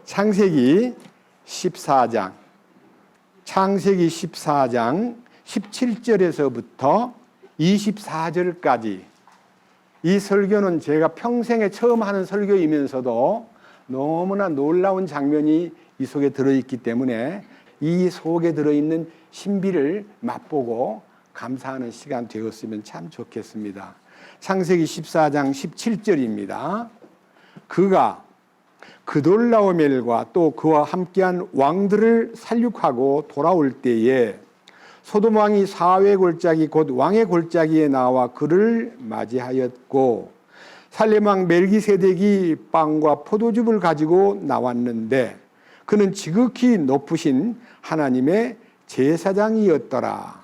창세기 14장 17절에서부터 24절까지 이 설교는 제가 평생에 처음 하는 설교이면서도 너무나 놀라운 장면이 이 속에 들어있기 때문에 이 속에 들어있는 신비를 맛보고 감사하는 시간 되었으면 참 좋겠습니다. 창세기 14장 17절입니다. 그가 그돌라오멜과 또 그와 함께한 왕들을 살육하고 돌아올 때에 소돔 왕이 사회 골짜기 곧 왕의 골짜기에 나와 그를 맞이하였고 살렘 왕 멜기세덱이 빵과 포도즙을 가지고 나왔는데 그는 지극히 높으신 하나님의 제사장이었더라.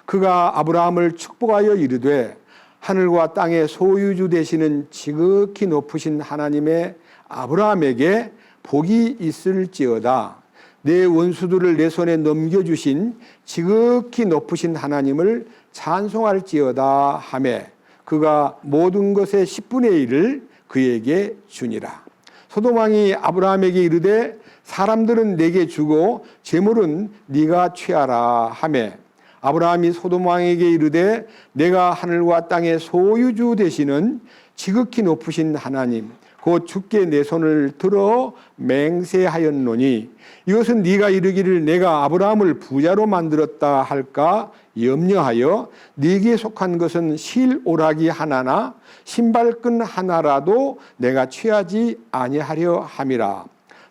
그가 아브라함을 축복하여 이르되 하늘과 땅의 소유주 되시는 지극히 높으신 하나님의 아브라함에게 복이 있을지어다. 내 원수들을 내 손에 넘겨주신 지극히 높으신 하나님을 찬송할지어다 하매 그가 모든 것의 10분의 1을 그에게 주니라. 소돔 왕이 아브라함에게 이르되 사람들은 내게 주고 재물은 네가 취하라 하매 아브라함이 소돔 왕에게 이르되 내가 하늘과 땅의 소유주 되시는 지극히 높으신 하나님 곧 주께 내 손을 들어 맹세하였노니 이것은 네가 이르기를 내가 아브라함을 부자로 만들었다 할까 염려하여 네게 속한 것은 실오라기 하나나 신발끈 하나라도 내가 취하지 아니하려 함이라.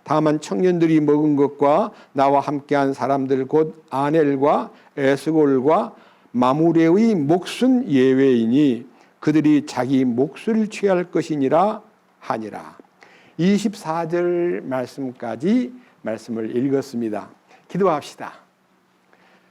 다만 청년들이 먹은 것과 나와 함께한 사람들 곧 아넬과 에스골과 마무레의 몫은 예외이니 그들이 자기 몫을 취할 것이니라 하니라. 24절 말씀까지 말씀을 읽었습니다. 기도합시다.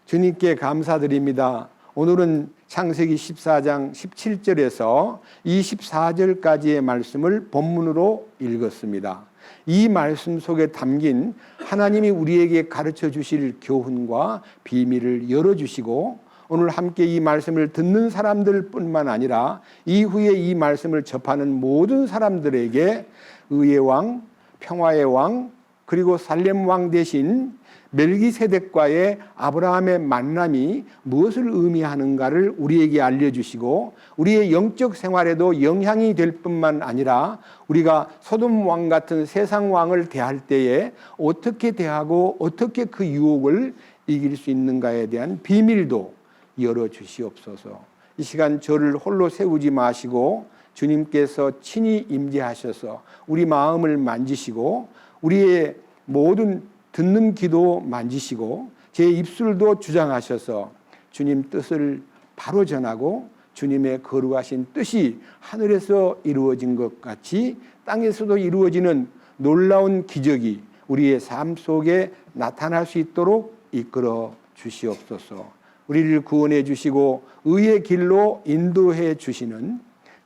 주님께 감사드립니다. 오늘은 창세기 14장 17절에서 24절까지의 말씀을 본문으로 읽었습니다. 이 말씀 속에 담긴 하나님이 우리에게 가르쳐 주실 교훈과 비밀을 열어주시고 오늘 함께 이 말씀을 듣는 사람들 뿐만 아니라 이후에 이 말씀을 접하는 모든 사람들에게 의의 왕, 평화의 왕, 그리고 살렘 왕 대신 멜기세덱과의 아브라함의 만남이 무엇을 의미하는가를 우리에게 알려주시고 우리의 영적 생활에도 영향이 될 뿐만 아니라 우리가 소돔 왕 같은 세상 왕을 대할 때에 어떻게 대하고 어떻게 그 유혹을 이길 수 있는가에 대한 비밀도 열어주시옵소서. 이 시간 저를 홀로 세우지 마시고 주님께서 친히 임재하셔서 우리 마음을 만지시고 우리의 모든 듣는 귀도 만지시고 제 입술도 주장하셔서 주님 뜻을 바로 전하고 주님의 거룩하신 뜻이 하늘에서 이루어진 것 같이 땅에서도 이루어지는 놀라운 기적이 우리의 삶 속에 나타날 수 있도록 이끌어 주시옵소서. 우리를 구원해 주시고 의의 길로 인도해 주시는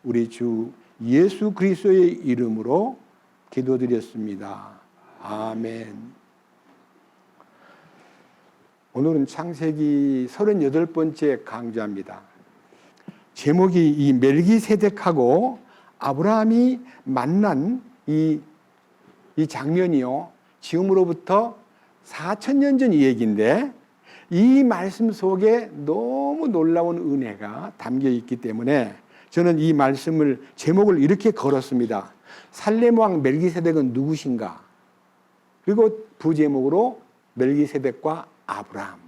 우리 주 예수 그리스도의 이름으로 기도드렸습니다. 아멘. 오늘은 창세기 38번째 강좌입니다. 제목이 이 멜기세덱하고 아브라함이 만난 이 장면이요. 지금으로부터 4000년 전 얘기인데 이 말씀 속에 너무 놀라운 은혜가 담겨 있기 때문에 저는 이 말씀을 제목을 이렇게 걸었습니다. 살렘 왕 멜기세덱은 누구신가? 그리고 부제목으로 멜기세덱과 아브라함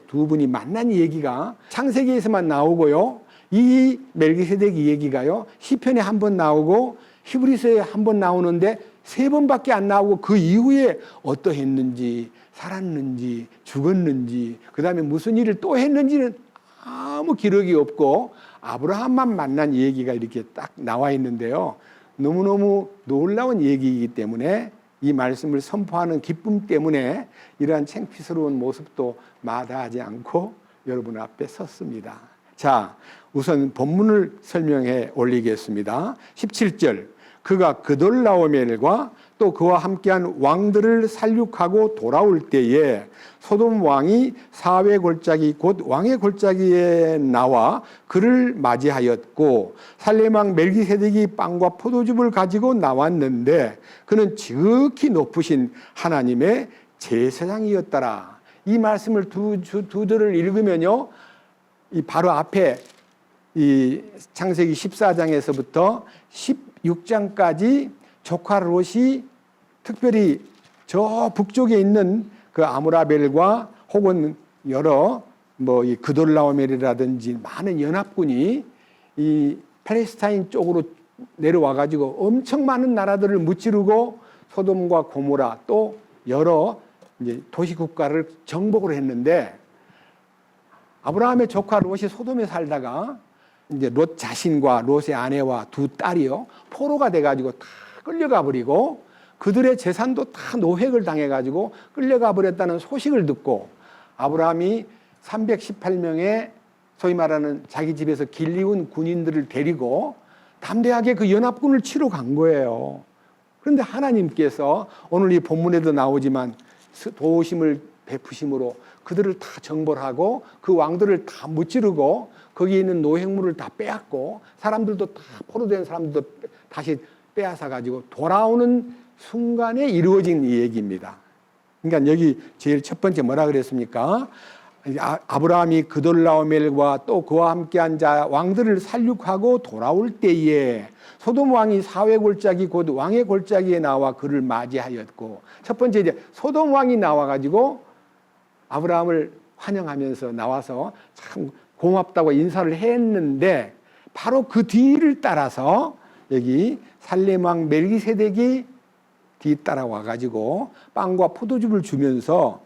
두 분이 만난 얘기가 창세기에서만 나오고요. 이 멜기세덱 얘기가요. 시편에 한 번 나오고 히브리서에 한 번 나오는데 3번밖에 안 나오고 그 이후에 어떠했는지 살았는지 죽었는지 그 다음에 무슨 일을 또 했는지는 아무 기록이 없고 아브라함만 만난 얘기가 이렇게 딱 나와 있는데요. 너무너무 놀라운 얘기이기 때문에 이 말씀을 선포하는 기쁨 때문에 이러한 창피스러운 모습도 마다하지 않고 여러분 앞에 섰습니다. 자, 우선 본문을 설명해 올리겠습니다. 17절 그가 그돌라오멜과 또 그와 함께한 왕들을 살육하고 돌아올 때에 소돔 왕이 사회 골짜기 곧 왕의 골짜기에 나와 그를 맞이하였고 살렘 왕 멜기세덱이 빵과 포도즙을 가지고 나왔는데 그는 지극히 높으신 하나님의 제사장이었더라. 이 말씀을 두 절을 읽으면요, 이 바로 앞에 이 창세기 14장에서부터 16장까지 조카 롯이 특별히 저 북쪽에 있는 그 아므라벨과 혹은 여러 뭐 이 그돌라오멜이라든지 많은 연합군이 이 팔레스타인 쪽으로 내려와 가지고 엄청 많은 나라들을 무찌르고 소돔과 고모라 또 여러 이제 도시 국가를 정복을 했는데 아브라함의 조카 롯이 소돔에 살다가 이제 롯 자신과 롯의 아내와 두 딸이요 포로가 돼가지고 다 끌려가 버리고 그들의 재산도 다 노획을 당해가지고 끌려가 버렸다는 소식을 듣고 아브라함이 318명의 소위 말하는 자기 집에서 길리운 군인들을 데리고 담대하게 그 연합군을 치러 간 거예요. 그런데 하나님께서 오늘 이 본문에도 나오지만 도우심을 베푸심으로 그들을 다 정벌하고 그 왕들을 다 무찌르고 거기에 있는 노획물을 다 빼앗고 사람들도 다 포로된 사람들도 다시 빼앗아 가지고 돌아오는 순간에 이루어진 이 얘기입니다. 그러니까 여기 제일 첫 번째 뭐라 그랬습니까? 아브라함이 그돌라오멜과 또 그와 함께한 자 왕들을 살육하고 돌아올 때에 소돔 왕이 사회 골짜기 곧 왕의 골짜기에 나와 그를 맞이하였고 첫 번째 이제 소돔 왕이 나와 가지고 아브라함을 환영하면서 나와서 참 고맙다고 인사를 했는데 바로 그 뒤를 따라서 여기 살렘 왕 멜기세덱이 뒤따라와 가지고 빵과 포도즙을 주면서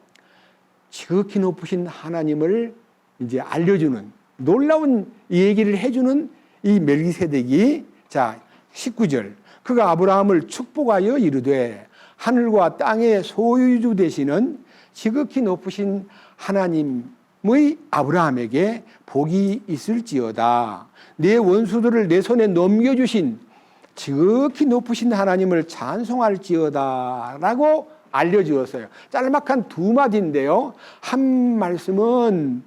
지극히 높으신 하나님을 이제 알려주는 놀라운 이 얘기를 해주는 이 멜기세덱이 자 19절 그가 아브라함을 축복하여 이르되 하늘과 땅의 소유주 되시는 지극히 높으신 하나님의 아브라함에게 복이 있을지어다. 내 원수들을 내 손에 넘겨주신 지극히 높으신 하나님을 찬송할지어다 라고 알려주었어요. 짤막한 두 마디인데요. 한 말씀은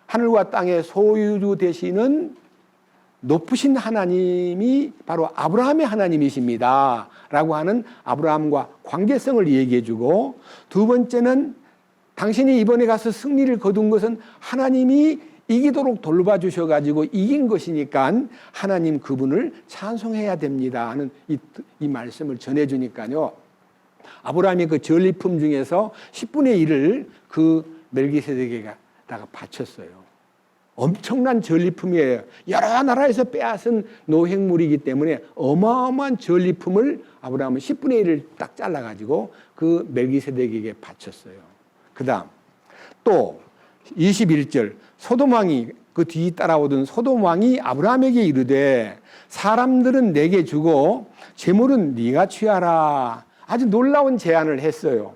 하늘과 땅의 소유주 되시는 높으신 하나님이 바로 아브라함의 하나님이십니다 라고 하는 아브라함과 관계성을 얘기해주고 두 번째는 당신이 이번에 가서 승리를 거둔 것은 하나님이 이기도록 돌봐주셔가지고 이긴 것이니까 하나님 그분을 찬송해야 됩니다 하는 이 말씀을 전해주니까요. 아브라함이 그 전리품 중에서 10분의 1을 그 멜기세덱에다가 바쳤어요. 엄청난 전리품이에요. 여러 나라에서 빼앗은 노획물이기 때문에 어마어마한 전리품을 아브라함은 10분의 1을 딱 잘라가지고 그 멜기세덱에게 바쳤어요. 그 다음 또 21절 소돔 왕이 그 뒤 따라오던 소돔 왕이 아브라함에게 이르되 사람들은 내게 주고 재물은 네가 취하라. 아주 놀라운 제안을 했어요.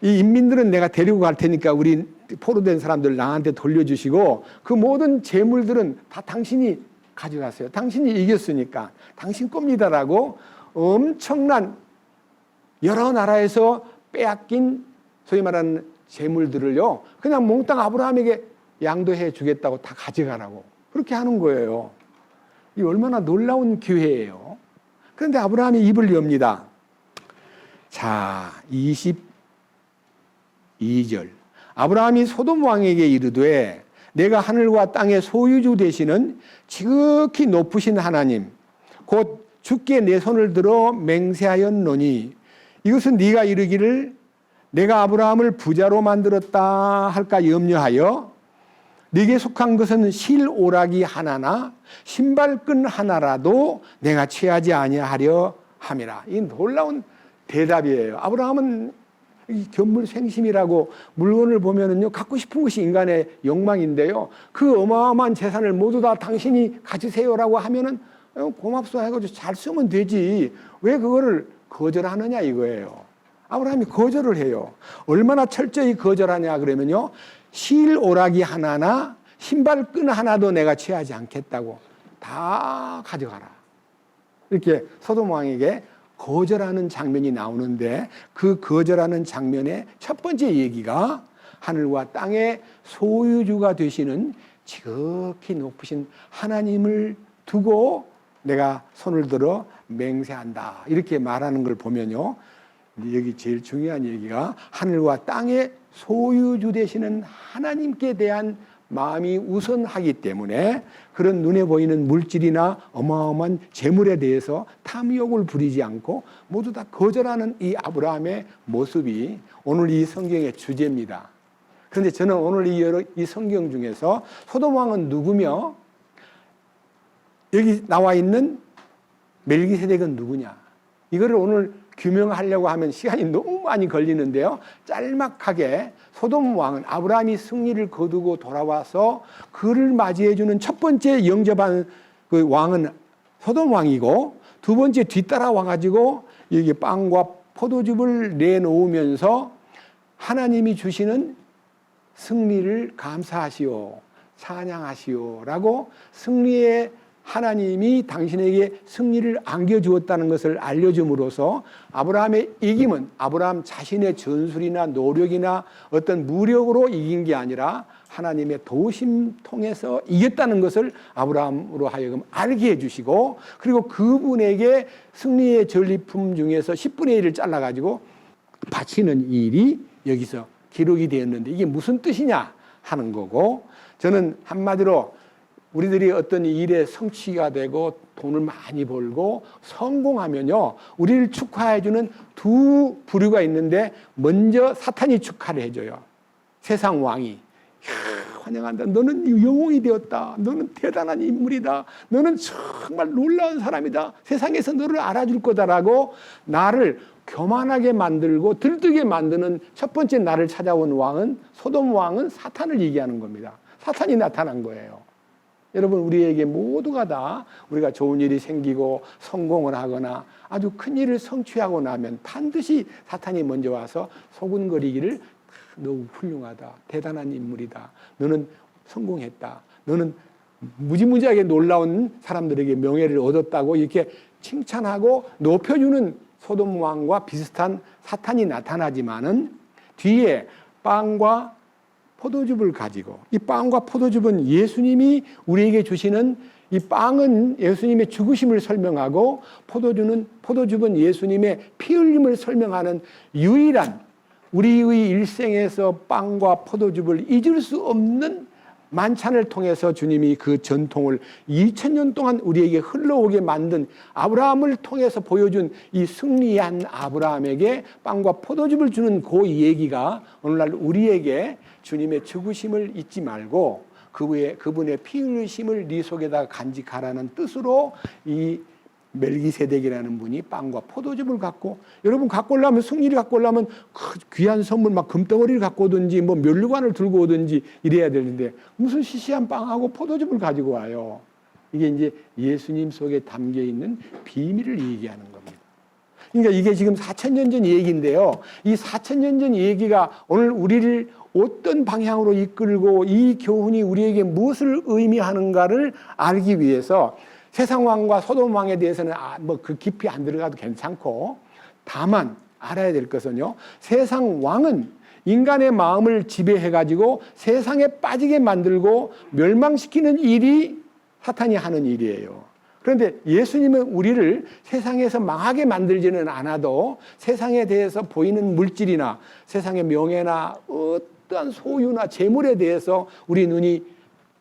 이 인민들은 내가 데리고 갈 테니까 우리 포로된 사람들 나한테 돌려주시고 그 모든 재물들은 다 당신이 가져가세요. 당신이 이겼으니까 당신 겁니다라고 엄청난 여러 나라에서 빼앗긴 소위 말하는 재물들을요 그냥 몽땅 아브라함에게 양도해 주겠다고 다 가져가라고 그렇게 하는 거예요. 이 얼마나 놀라운 기회예요. 그런데 아브라함이 입을 엽니다. 자 22절 아브라함이 소돔 왕에게 이르되 내가 하늘과 땅의 소유주 되시는 지극히 높으신 하나님 곧 주께 내 손을 들어 맹세하였노니 이것은 네가 이르기를 내가 아브라함을 부자로 만들었다 할까 염려하여 네게 속한 것은 실오라기 하나나 신발끈 하나라도 내가 취하지 아니하려 함이라. 이 놀라운 대답이에요. 아브라함은 견물생심이라고 물건을 보면은요 갖고 싶은 것이 인간의 욕망인데요. 그 어마어마한 재산을 모두 다 당신이 가지세요라고 하면은 고맙소 해가지고 잘 쓰면 되지. 왜 그거를 거절하느냐 이거예요. 아브라함이 거절을 해요. 얼마나 철저히 거절하냐 그러면요. 실오라기 하나나 신발끈 하나도 내가 취하지 않겠다고 다 가져가라. 이렇게 소돔 왕에게 거절하는 장면이 나오는데 그 거절하는 장면의 첫 번째 얘기가 하늘과 땅의 소유주가 되시는 지극히 높으신 하나님을 두고 내가 손을 들어 맹세한다. 이렇게 말하는 걸 보면요. 여기 제일 중요한 얘기가 하늘과 땅의 소유주 되시는 하나님께 대한 마음이 우선하기 때문에 그런 눈에 보이는 물질이나 어마어마한 재물에 대해서 탐욕을 부리지 않고 모두 다 거절하는 이 아브라함의 모습이 오늘 이 성경의 주제입니다. 그런데 저는 오늘 이 성경 중에서 소돔 왕은 누구며 여기 나와 있는 멜기세덱은 누구냐, 이거를 오늘 규명하려고 하면 시간이 너무 많이 걸리는데요. 짤막하게 소돔 왕은 아브라함이 승리를 거두고 돌아와서 그를 맞이해주는 첫 번째 영접한 그 왕은 소돔 왕이고, 두 번째 뒤따라 와가지고 여기 빵과 포도즙을 내놓으면서 하나님이 주시는 승리를 감사하시오, 찬양하시오라고 승리의 하나님이 당신에게 승리를 안겨주었다는 것을 알려줌으로써 아브라함의 이김은 아브라함 자신의 전술이나 노력이나 어떤 무력으로 이긴 게 아니라 하나님의 도우심 통해서 이겼다는 것을 아브라함으로 하여금 알게 해주시고, 그리고 그분에게 승리의 전리품 중에서 10분의 1을 잘라가지고 바치는 일이 여기서 기록이 되었는데 이게 무슨 뜻이냐 하는 거고, 저는 한마디로 우리들이 어떤 일에 성취가 되고 돈을 많이 벌고 성공하면요, 우리를 축하해주는 두 부류가 있는데, 먼저 사탄이 축하를 해줘요. 세상 왕이 환영한다, 너는 영웅이 되었다, 너는 대단한 인물이다, 너는 정말 놀라운 사람이다, 세상에서 너를 알아줄 거다라고 나를 교만하게 만들고 들뜨게 만드는 첫 번째 나를 찾아온 왕은, 소돔 왕은 사탄을 얘기하는 겁니다. 사탄이 나타난 거예요. 여러분, 우리에게 모두가 다 우리가 좋은 일이 생기고 성공을 하거나 아주 큰 일을 성취하고 나면 반드시 사탄이 먼저 와서 소근거리기를, 너 훌륭하다, 대단한 인물이다, 너는 성공했다, 너는 무지무지하게 놀라운 사람들에게 명예를 얻었다고 이렇게 칭찬하고 높여주는 소돔 왕과 비슷한 사탄이 나타나지만은 뒤에 빵과 포도즙을 가지고, 이 빵과 포도즙은 예수님이 우리에게 주시는, 이 빵은 예수님의 죽으심을 설명하고 포도즙은 예수님의 피 흘림을 설명하는 유일한 우리의 일생에서 빵과 포도즙을 잊을 수 없는 만찬을 통해서 주님이 그 전통을 2000년 동안 우리에게 흘러오게 만든, 아브라함을 통해서 보여준 이 승리한 아브라함에게 빵과 포도즙을 주는 그 얘기가 오늘날 우리에게 주님의 죽으심을 잊지 말고 그분의 피 흘리심을 네 속에다 간직하라는 뜻으로 이 멜기세덱이라는 분이 빵과 포도즙을 갖고, 여러분 갖고 오려면, 승리를 갖고 오려면 귀한 선물 막 금덩어리를 갖고 오든지 뭐 면류관을 들고 오든지 이래야 되는데 무슨 시시한 빵하고 포도즙을 가지고 와요. 이게 이제 예수님 속에 담겨 있는 비밀을 얘기하는 겁니다. 그러니까 이게 지금 4000년 전 얘기인데요. 이 4000년 전 얘기가 오늘 우리를 어떤 방향으로 이끌고 이 교훈이 우리에게 무엇을 의미하는가를 알기 위해서 세상 왕과 소돔 왕에 대해서는 뭐 그 깊이 안 들어가도 괜찮고, 다만 알아야 될 것은요, 세상 왕은 인간의 마음을 지배해가지고 세상에 빠지게 만들고 멸망시키는 일이 사탄이 하는 일이에요. 그런데 예수님은 우리를 세상에서 망하게 만들지는 않아도 세상에 대해서 보이는 물질이나 세상의 명예나 어떠한 소유나 재물에 대해서 우리 눈이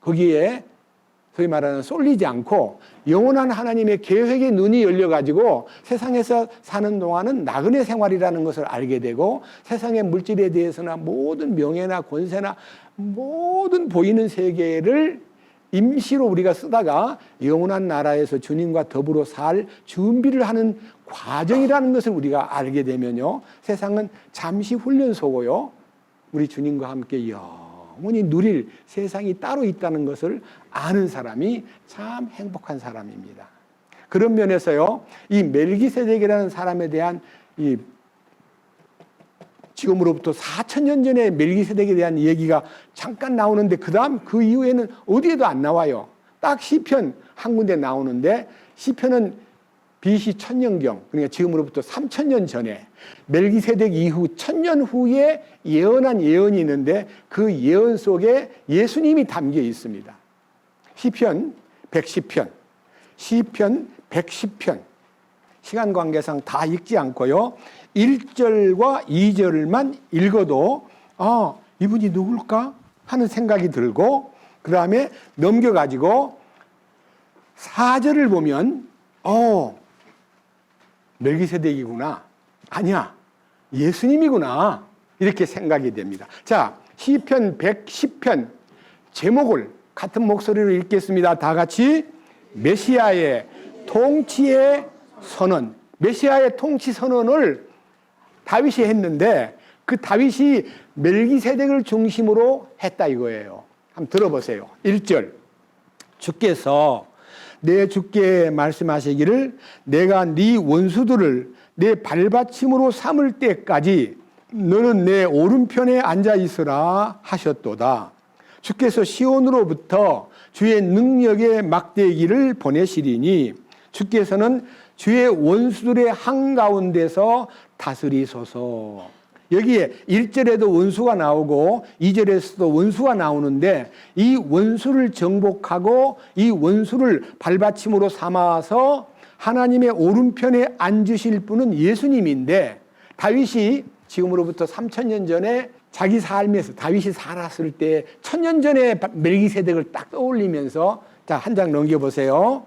거기에 소위 말하는 쏠리지 않고 영원한 하나님의 계획에 눈이 열려가지고 세상에서 사는 동안은 나그네 생활이라는 것을 알게 되고, 세상의 물질에 대해서나 모든 명예나 권세나 모든 보이는 세계를 임시로 우리가 쓰다가 영원한 나라에서 주님과 더불어 살 준비를 하는 과정이라는 것을 우리가 알게 되면요, 세상은 잠시 훈련소고요, 우리 주님과 함께 영원히 누릴 세상이 따로 있다는 것을 아는 사람이 참 행복한 사람입니다. 그런 면에서요, 이 멜기세덱이라는 사람에 대한 이 지금으로부터 4000년 전에 멜기세덱에 대한 얘기가 잠깐 나오는데 그 이후에는 어디에도 안 나와요. 딱 시편 한 군데 나오는데, 시편은 BC 1000년경, 그러니까 지금으로부터 3000년 전에 멜기세덱 이후 1000년 후에 예언한 예언이 있는데 그 예언 속에 예수님이 담겨 있습니다. 시편 110편, 시편 110편. 시간 관계상 다 읽지 않고요. 1절과 2절만 읽어도 이분이 누굴까 하는 생각이 들고 그 다음에 넘겨가지고 4절을 보면 멜기세덱이구나. 아니야. 예수님이구나. 이렇게 생각이 됩니다. 자, 시편 110편 제목을 같은 목소리로 읽겠습니다. 다 같이 메시아의 통치의 선언. 메시아의 통치 선언을 다윗이 했는데 그 다윗이 멜기세덱을 중심으로 했다 이거예요. 한번 들어보세요. 1절. 주께서 내 주께 말씀하시기를 내가 네 원수들을 내 발받침으로 삼을 때까지 너는 내 오른편에 앉아 있으라 하셨도다. 주께서 시온으로부터 주의 능력의 막대기를 보내시리니 주께서는 주의 원수들의 한가운데서 다스리소서. 여기에 1절에도 원수가 나오고 2절에서도 원수가 나오는데 이 원수를 정복하고 이 원수를 발받침으로 삼아서 하나님의 오른편에 앉으실 분은 예수님인데 다윗이 지금으로부터 3000년 전에 자기 삶에서 다윗이 살았을 때 1000년 전에 멜기세덱을 딱 떠올리면서 자, 한 장 넘겨보세요.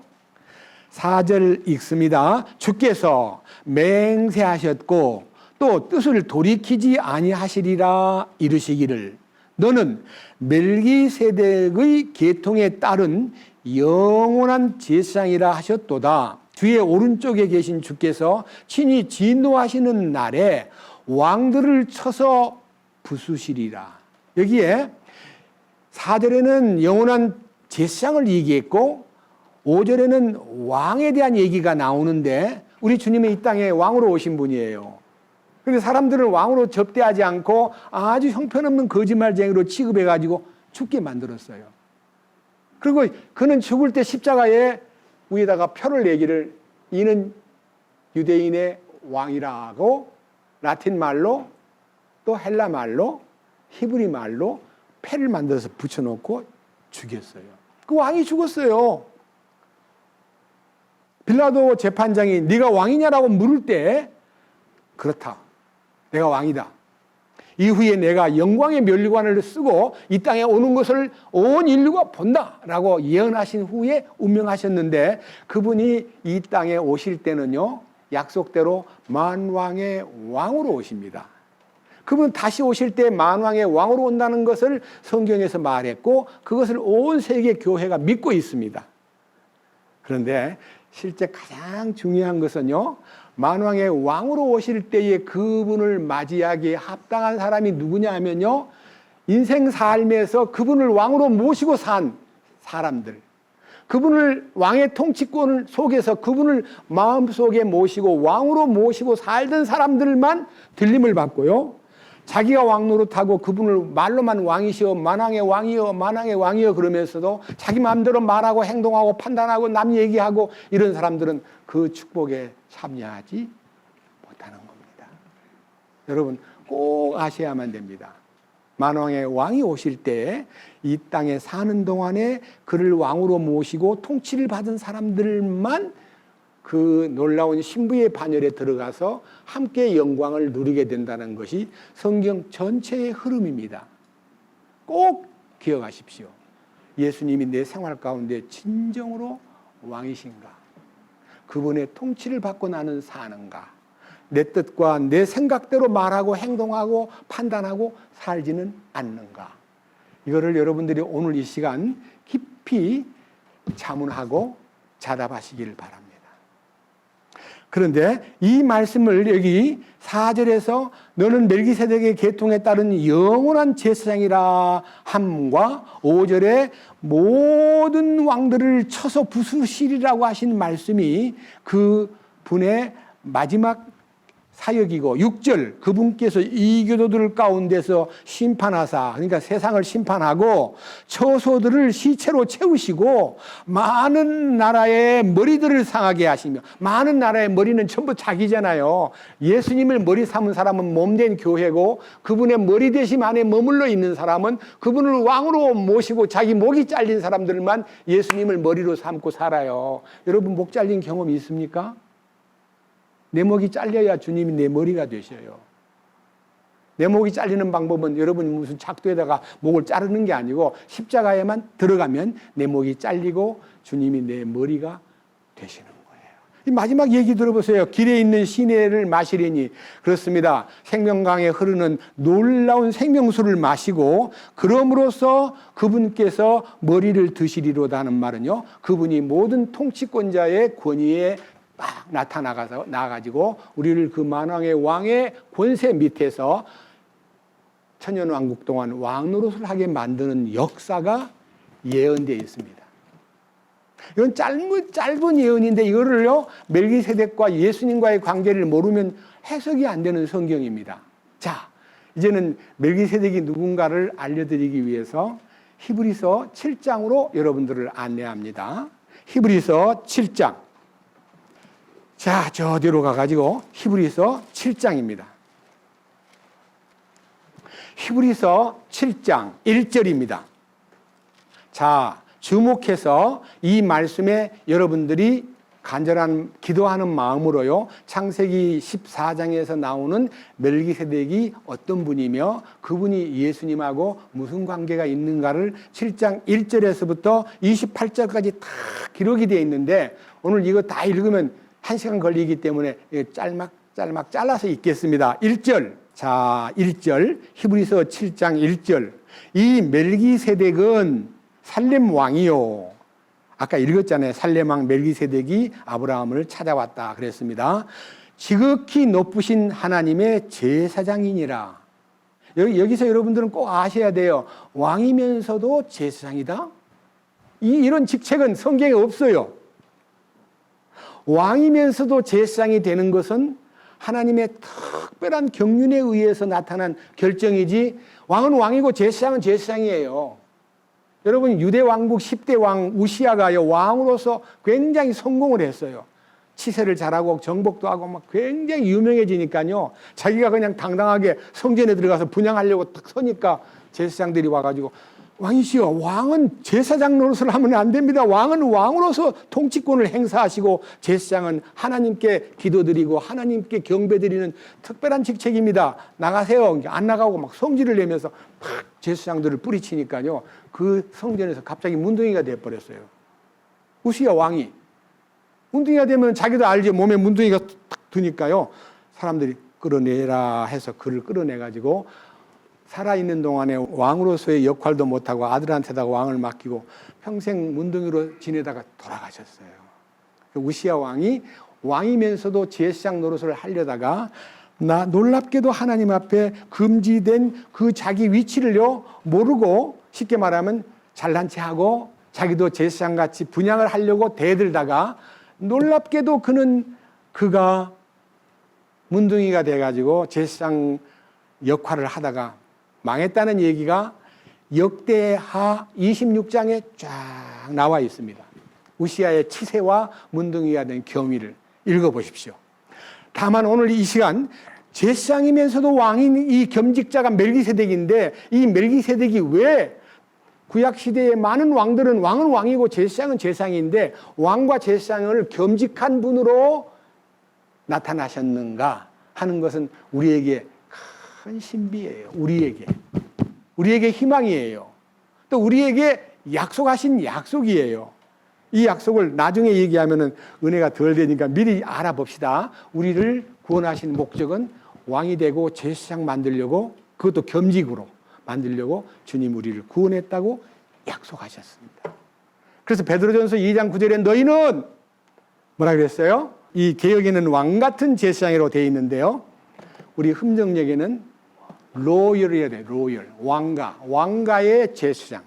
4절 읽습니다. 주께서 맹세하셨고 또 뜻을 돌이키지 아니하시리라 이르시기를 너는 멜기세덱의 계통에 따른 영원한 제사장이라 하셨도다. 주의 오른쪽에 계신 주께서 친히 진노하시는 날에 왕들을 쳐서 부수시리라. 여기에 4절에는 영원한 제사장을 얘기했고 5절에는 왕에 대한 얘기가 나오는데 우리 주님은 이 땅에 왕으로 오신 분이에요. 그런데 사람들을 왕으로 접대하지 않고 아주 형편없는 거짓말쟁이로 취급해가지고 죽게 만들었어요. 그리고 그는 죽을 때 십자가에 위에다가 표를 내기를 이는 유대인의 왕이라고 라틴 말로 또 헬라 말로 히브리 말로 패를 만들어서 붙여놓고 죽였어요. 그 왕이 죽었어요. 빌라도 재판장이 네가 왕이냐라고 물을 때 그렇다. 내가 왕이다. 이후에 내가 영광의 면류관을 쓰고 이 땅에 오는 것을 온 인류가 본다라고 예언하신 후에 운명하셨는데 그분이 이 땅에 오실 때는요. 약속대로 만왕의 왕으로 오십니다. 그분 다시 오실 때 만왕의 왕으로 온다는 것을 성경에서 말했고 그것을 온 세계 교회가 믿고 있습니다. 그런데 실제 가장 중요한 것은요. 만왕의 왕으로 오실 때에 그분을 맞이하기에 합당한 사람이 누구냐 하면요. 인생 삶에서 그분을 왕으로 모시고 산 사람들. 그분을 왕의 통치권 속에서 그분을 마음속에 모시고 왕으로 모시고 살던 사람들만 들림을 받고요. 자기가 왕 노릇하고 그분을 말로만 왕이시여 만왕의 왕이여 만왕의 왕이여 그러면서도 자기 마음대로 말하고 행동하고 판단하고 남 얘기하고 이런 사람들은 그 축복에 참여하지 못하는 겁니다. 여러분 꼭 아셔야만 됩니다. 만왕의 왕이 오실 때 이 땅에 사는 동안에 그를 왕으로 모시고 통치를 받은 사람들만 그 놀라운 신부의 반열에 들어가서 함께 영광을 누리게 된다는 것이 성경 전체의 흐름입니다. 꼭 기억하십시오. 예수님이 내 생활 가운데 진정으로 왕이신가? 그분의 통치를 받고 나는 사는가? 내 뜻과 내 생각대로 말하고 행동하고 판단하고 살지는 않는가? 이거를 여러분들이 오늘 이 시간 깊이 자문하고 자답하시길 바랍니다. 그런데 이 말씀을 여기 4절에서 너는 멜기세덱의 계통에 따른 영원한 제사장이라 함과 5절에 모든 왕들을 쳐서 부수시리라고 하신 말씀이 그 분의 마지막 사역이고 6절 그분께서 이교도들 가운데서 심판하사 그러니까 세상을 심판하고 처소들을 시체로 채우시고 많은 나라의 머리들을 상하게 하시며 많은 나라의 머리는 전부 자기잖아요. 예수님을 머리 삼은 사람은 몸된 교회고 그분의 머리 대심 안에 머물러 있는 사람은 그분을 왕으로 모시고 자기 목이 잘린 사람들만 예수님을 머리로 삼고 살아요. 여러분 목 잘린 경험이 있습니까? 내 목이 잘려야 주님이 내 머리가 되셔요. 내 목이 잘리는 방법은 여러분이 무슨 작두에다가 목을 자르는 게 아니고 십자가에만 들어가면 내 목이 잘리고 주님이 내 머리가 되시는 거예요. 이 마지막 얘기 들어보세요. 길에 있는 시내를 마시리니 그렇습니다. 생명강에 흐르는 놀라운 생명수를 마시고 그럼으로써 그분께서 머리를 드시리로다 하는 말은요. 그분이 모든 통치권자의 권위에 막 나가지고 우리를 그 만왕의 왕의 권세 밑에서 천년왕국 동안 왕노릇을 하게 만드는 역사가 예언되어 있습니다. 이건 짧은 예언인데 이거를요 멜기세덱과 예수님과의 관계를 모르면 해석이 안 되는 성경입니다. 자, 이제는 멜기세덱이 누군가를 알려드리기 위해서 히브리서 7장으로 여러분들을 안내합니다. 히브리서 7장. 자, 저 뒤로 가가지고 히브리서 7장입니다. 히브리서 7장 1절입니다. 자, 주목해서 이 말씀에 여러분들이 간절한 기도하는 마음으로요. 창세기 14장에서 나오는 멜기세덱이 어떤 분이며 그분이 예수님하고 무슨 관계가 있는가를 7장 1절에서부터 28절까지 다 기록이 되어 있는데 오늘 이거 다 읽으면 1시간 걸리기 때문에 짤막 잘라서 읽겠습니다. 1절. 자, 1절. 히브리서 7장 1절. 이 멜기세덱은 살렘 왕이요. 아까 읽었잖아요. 살렘 왕 멜기세덱이 아브라함을 찾아왔다 그랬습니다. 지극히 높으신 하나님의 제사장이니라. 여기서 여러분들은 꼭 아셔야 돼요. 왕이면서도 제사장이다? 이런 직책은 성경에 없어요. 왕이면서도 제사장이 되는 것은 하나님의 특별한 경륜에 의해서 나타난 결정이지 왕은 왕이고 제사장은 제사장이에요. 여러분 유대 왕국 10대 왕 우시아가요 왕으로서 굉장히 성공을 했어요. 치세를 잘하고 정복도 하고 막 굉장히 유명해지니까요. 자기가 그냥 당당하게 성전에 들어가서 분향하려고 딱 서니까 제사장들이 와가지고 왕이시여, 왕은 제사장 노릇을 하면 안 됩니다. 왕은 왕으로서 통치권을 행사하시고 제사장은 하나님께 기도드리고 하나님께 경배드리는 특별한 직책입니다. 나가세요. 안 나가고 막 성질을 내면서 막 제사장들을 뿌리치니까요. 그 성전에서 갑자기 문둥이가 돼버렸어요. 우시야 왕이. 문둥이가 되면 자기도 알지 몸에 문둥이가 탁 드니까요. 사람들이 끌어내라 해서 그를 끌어내가지고 살아있는 동안에 왕으로서의 역할도 못하고 아들한테다가 왕을 맡기고 평생 문둥이로 지내다가 돌아가셨어요. 우시야 왕이 왕이면서도 제사장 노릇을 하려다가 놀랍게도 하나님 앞에 금지된 그 자기 위치를요 모르고 쉽게 말하면 잘난 체하고 자기도 제사장같이 분향을 하려고 대들다가 놀랍게도 그가 문둥이가 돼가지고 제사장 역할을 하다가 망했다는 얘기가 역대하 26장에 쫙 나와 있습니다. 우시아의 치세와 문둥이가 된 경위를 읽어보십시오. 다만 오늘 이 시간 제사장이면서도 왕인 이 겸직자가 멜기세덱인데 이 멜기세덱이 왜 구약시대의 많은 왕들은 왕은 왕이고 제사장은 제사장인데 왕과 제사장을 겸직한 분으로 나타나셨는가 하는 것은 우리에게 큰 신비예요. 우리에게 희망이에요. 또 우리에게 약속하신 약속이에요. 이 약속을 나중에 얘기하면은 은혜가 덜 되니까 미리 알아봅시다. 우리를 구원하신 목적은 왕이 되고 제사장 만들려고 그것도 겸직으로 만들려고 주님 우리를 구원했다고 약속하셨습니다. 그래서 베드로전서 2장 9절에 너희는 뭐라 그랬어요? 이 개역에는 왕 같은 제사장으로 되어 있는데요. 우리 흠정역에는 로열이어야 돼. 로열. 왕가의 제사장.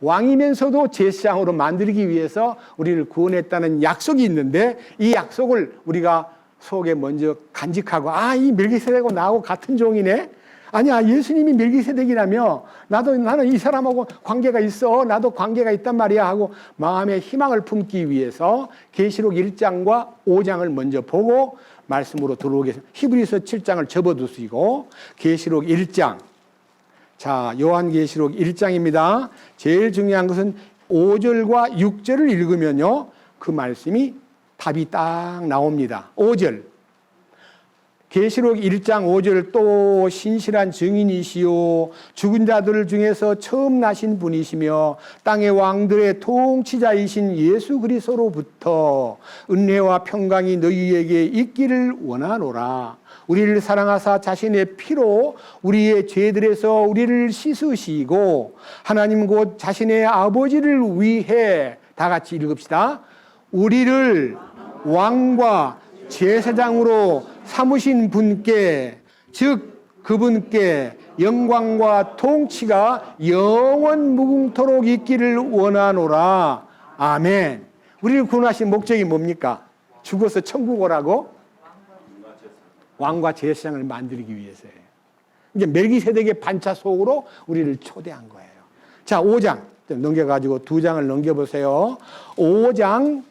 왕이면서도 제사장으로 만들기 위해서 우리를 구원했다는 약속이 있는데 이 약속을 우리가 속에 먼저 간직하고, 아, 이 멜기세덱하고 나하고 같은 종이네? 아니야, 예수님이 멜기세덱이라며 나는 이 사람하고 관계가 있어. 나도 관계가 있단 말이야 하고 마음의 희망을 품기 위해서 계시록 1장과 5장을 먼저 보고 말씀으로 들어오겠습니다. 히브리서 7장을 접어두시고 계시록 1장. 자, 요한계시록 1장입니다. 제일 중요한 것은 5절과 6절을 읽으면요, 그 말씀이 답이 딱 나옵니다. 5절. 계시록 1장 5절 또 신실한 증인이시요 죽은 자들 중에서 처음 나신 분이시며 땅의 왕들의 통치자이신 예수 그리스도로부터 은혜와 평강이 너희에게 있기를 원하노라. 우리를 사랑하사 자신의 피로 우리의 죄들에서 우리를 씻으시고 하나님 곧 자신의 아버지를 위해, 다 같이 읽읍시다. 우리를 왕과 제사장으로 삼으신 분께, 즉 그분께 영광과 통치가 영원 무궁토록 있기를 원하노라. 아멘. 우리를 구원하신 목적이 뭡니까? 죽어서 천국 오라고? 왕과 제사장을 만들기 위해서예요. 이제 멜기세덱의 반차 속으로 우리를 초대한 거예요. 자, 5장 좀 넘겨가지고 2장을 넘겨보세요. 5장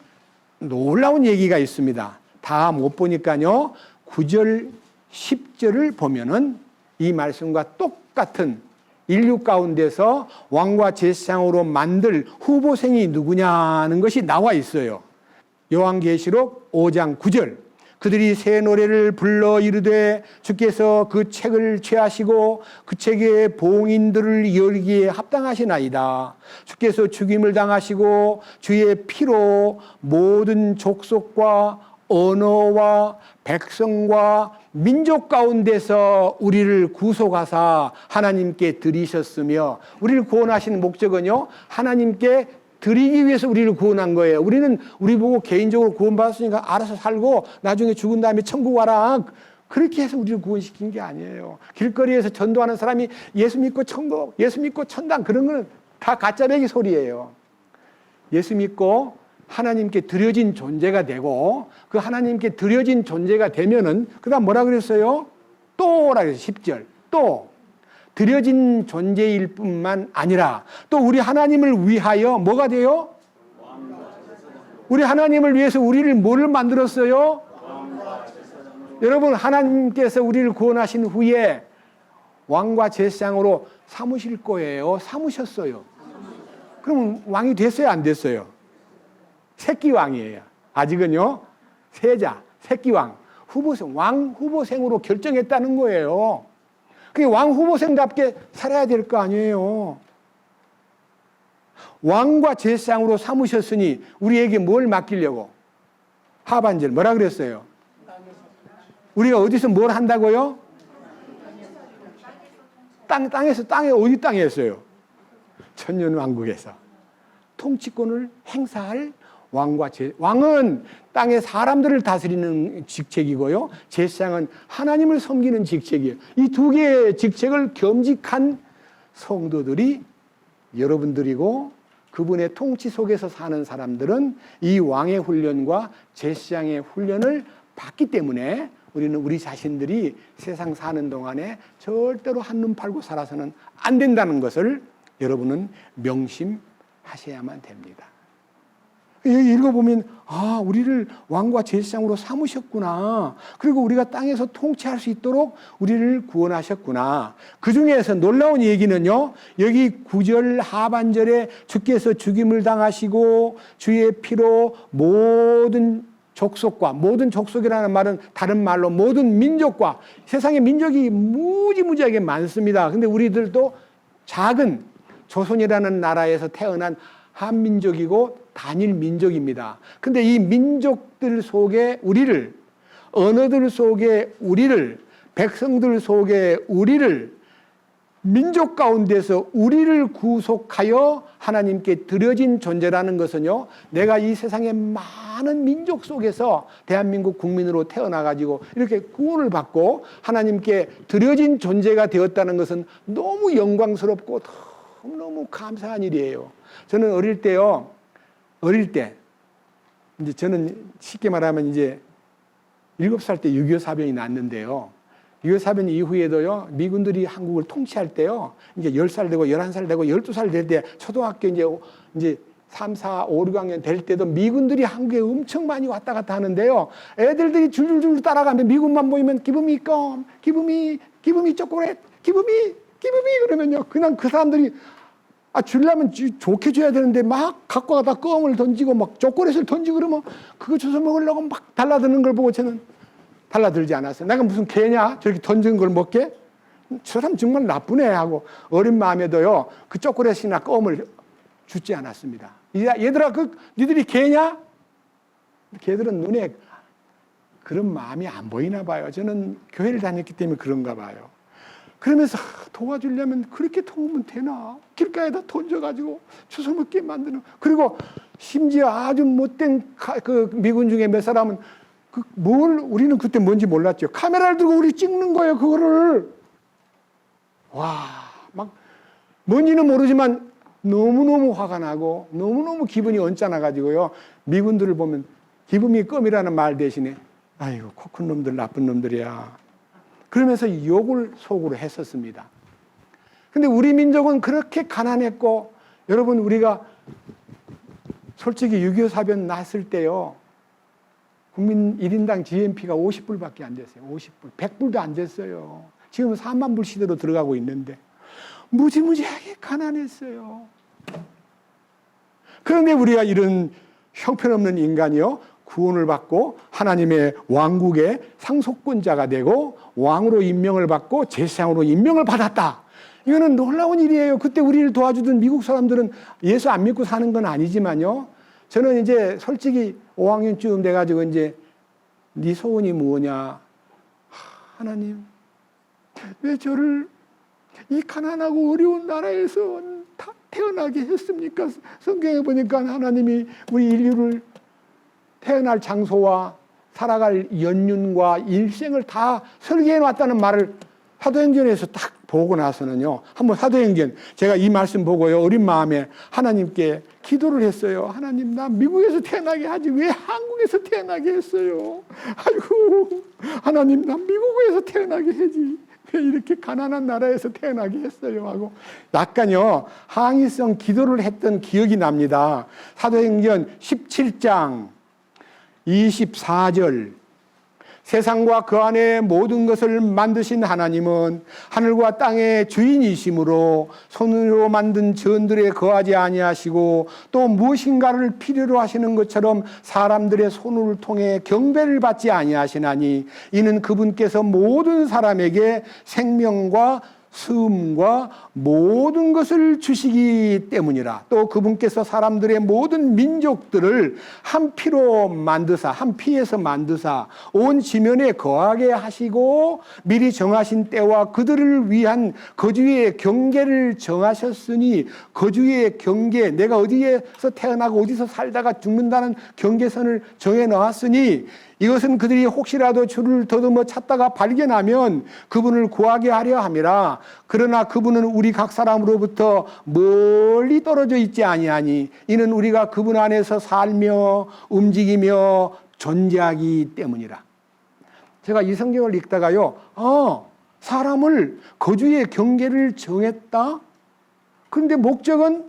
놀라운 얘기가 있습니다. 다 못 보니까요, 9절, 10절을 보면은 이 말씀과 똑같은 인류 가운데서 왕과 제사장으로 만들 후보생이 누구냐는 것이 나와 있어요. 요한계시록 5장 9절. 그들이 새 노래를 불러 이르되 주께서 그 책을 취하시고 그 책의 봉인들을 열기에 합당하시나이다. 주께서 죽임을 당하시고 주의 피로 모든 족속과 언어와 백성과 민족 가운데서 우리를 구속하사 하나님께 드리셨으며, 우리를 구원하시는 목적은요, 하나님께 드리기 위해서 우리를 구원한 거예요. 우리는 우리 보고 개인적으로 구원받았으니까 알아서 살고 나중에 죽은 다음에 천국 와라, 그렇게 해서 우리를 구원시킨 게 아니에요. 길거리에서 전도하는 사람이 예수 믿고 천국, 예수 믿고 천당, 그런 거는 다 가짜배기 소리예요. 예수 믿고 하나님께 드려진 존재가 되고, 그 하나님께 드려진 존재가 되면은 그 다음 뭐라 그랬어요? 또라 그랬어요. 10절. 또 드려진 존재일 뿐만 아니라 또 우리 하나님을 위하여 뭐가 돼요? 우리 하나님을 위해서 우리를 뭐를 만들었어요? 여러분, 하나님께서 우리를 구원하신 후에 왕과 제사장으로 삼으실 거예요. 삼으셨어요. 그럼 왕이 됐어요? 안 됐어요? 새끼왕이에요. 아직은요, 세자, 새끼왕, 후보생, 왕 후보생으로 결정했다는 거예요. 그게 왕 후보생답게 살아야 될 거 아니에요. 왕과 제사장으로 삼으셨으니 우리에게 뭘 맡기려고? 하반절 뭐라 그랬어요? 우리가 어디서 뭘 한다고요? 땅에 어디 땅이었어요? 천년왕국에서 통치권을 행사할 왕은 땅의 사람들을 다스리는 직책이고요, 제사장은 하나님을 섬기는 직책이에요. 이 두 개의 직책을 겸직한 성도들이 여러분들이고, 그분의 통치 속에서 사는 사람들은 이 왕의 훈련과 제사장의 훈련을 받기 때문에 우리는 우리 자신들이 세상 사는 동안에 절대로 한눈 팔고 살아서는 안 된다는 것을 여러분은 명심하셔야만 됩니다. 여기 읽어보면, 아, 우리를 왕과 제사장으로 삼으셨구나. 그리고 우리가 땅에서 통치할 수 있도록 우리를 구원하셨구나. 그 중에서 놀라운 얘기는요, 여기 9절 하반절에 주께서 죽임을 당하시고 주의 피로 모든 족속과, 모든 족속이라는 말은 다른 말로 모든 민족과, 세상에 민족이 무지무지하게 많습니다. 근데 우리들도 작은 조선이라는 나라에서 태어난 한민족이고 단일 민족입니다. 근데 이 민족들 속에 우리를, 언어들 속에 우리를, 백성들 속에 우리를, 민족 가운데서 우리를 구속하여 하나님께 드려진 존재라는 것은요, 내가 이 세상의 많은 민족 속에서 대한민국 국민으로 태어나가지고 이렇게 구원을 받고 하나님께 드려진 존재가 되었다는 것은 너무 영광스럽고 너무 감사한 일이에요. 저는 어릴 때, 이제 저는 쉽게 말하면 이제 7살 때 6.25 사변이 났는데요. 6.25 사변 이후에도요, 미군들이 한국을 통치할 때요, 이제 10살 되고 11살 되고 12살 될 때 초등학교 이제 3, 4, 5, 6학년 될 때도 미군들이 한국에 엄청 많이 왔다 갔다 하는데요. 애들들이 줄줄줄 따라가면 미군만 보이면 기범이 껌, 기범이 초콜릿, 기범이 그러면요. 그냥 그 사람들이 주려면 좋게 줘야 되는데 막 갖고 가다 껌을 던지고 막 초콜릿을 던지고 그러면 그거 주워 먹으려고 막 달라드는 걸 보고 저는 달라들지 않았어요. 내가 무슨 개냐? 저렇게 던진 걸 먹게? 저 사람 정말 나쁘네 하고 어린 마음에도요. 그 초콜릿이나 껌을 주지 않았습니다. 얘들아, 니들이 개냐? 걔들은 눈에 그런 마음이 안 보이나 봐요. 저는 교회를 다녔기 때문에 그런가 봐요. 그러면서 도와주려면 그렇게 도우면 되나? 길가에다 던져가지고 주워 먹게 만드는. 그리고 심지어 아주 못된 그 미군 중에 몇 사람은 우리는 그때 뭔지 몰랐죠. 카메라를 들고 우리 찍는 거예요, 그거를. 막 뭔지는 모르지만 너무너무 화가 나고 너무너무 기분이 언짢아가지고요. 미군들을 보면 기분이 껌이라는 말 대신에 아이고, 코 큰 놈들, 나쁜 놈들이야. 그러면서 욕을 속으로 했었습니다. 근데 우리 민족은 그렇게 가난했고, 여러분, 우리가 솔직히 6.25 사변 났을 때요, 국민 1인당 GNP가 50불밖에 안 됐어요. 50불. 100불도 안 됐어요. 지금은 4만 불 시대로 들어가고 있는데, 무지무지하게 가난했어요. 그런데 우리가 이런 형편없는 인간이요, 구원을 받고 하나님의 왕국의 상속권자가 되고 왕으로 임명을 받고 제사장으로 임명을 받았다. 이거는 놀라운 일이에요. 그때 우리를 도와주던 미국 사람들은 예수 안 믿고 사는 건 아니지만요. 저는 이제 솔직히 5학년쯤 돼가지고 이제 네 소원이 뭐냐? 하나님, 왜 저를 이 가난하고 어려운 나라에서 태어나게 했습니까? 성경에 보니까 하나님이 우리 인류를 태어날 장소와 살아갈 연륜과 일생을 다 설계해 놨다는 말을 사도행전에서 딱 보고 나서는요. 한번 사도행전, 제가 이 말씀 보고요. 어린 마음에 하나님께 기도를 했어요. 하나님, 나 미국에서 태어나게 하지 왜 한국에서 태어나게 했어요? 아이고, 하나님, 나 미국에서 태어나게 하지 왜 이렇게 가난한 나라에서 태어나게 했어요? 하고 약간요 항의성 기도를 했던 기억이 납니다. 사도행전 17장 24절, 세상과 그 안에 모든 것을 만드신 하나님은 하늘과 땅의 주인이시므로 손으로 만든 전들에 거하지 아니하시고 또 무엇인가를 필요로 하시는 것처럼 사람들의 손을 통해 경배를 받지 아니하시나니 이는 그분께서 모든 사람에게 생명과 수음과 모든 것을 주시기 때문이라. 또 그분께서 사람들의 모든 민족들을 한 피로 만드사, 한 피에서 만드사 온 지면에 거하게 하시고 미리 정하신 때와 그들을 위한 거주의 경계를 정하셨으니 거주의 경계, 내가 어디에서 태어나고 어디서 살다가 죽는다는 경계선을 정해 놓았으니 이것은 그들이 혹시라도 주를 더듬어 찾다가 발견하면 그분을 구하게 하려 함이라. 그러나 그분은 우리 각 사람으로부터 멀리 떨어져 있지 아니하니 이는 우리가 그분 안에서 살며 움직이며 존재하기 때문이라. 제가 이 성경을 읽다가요, 사람을 거주의 경계를 정했다? 그런데 목적은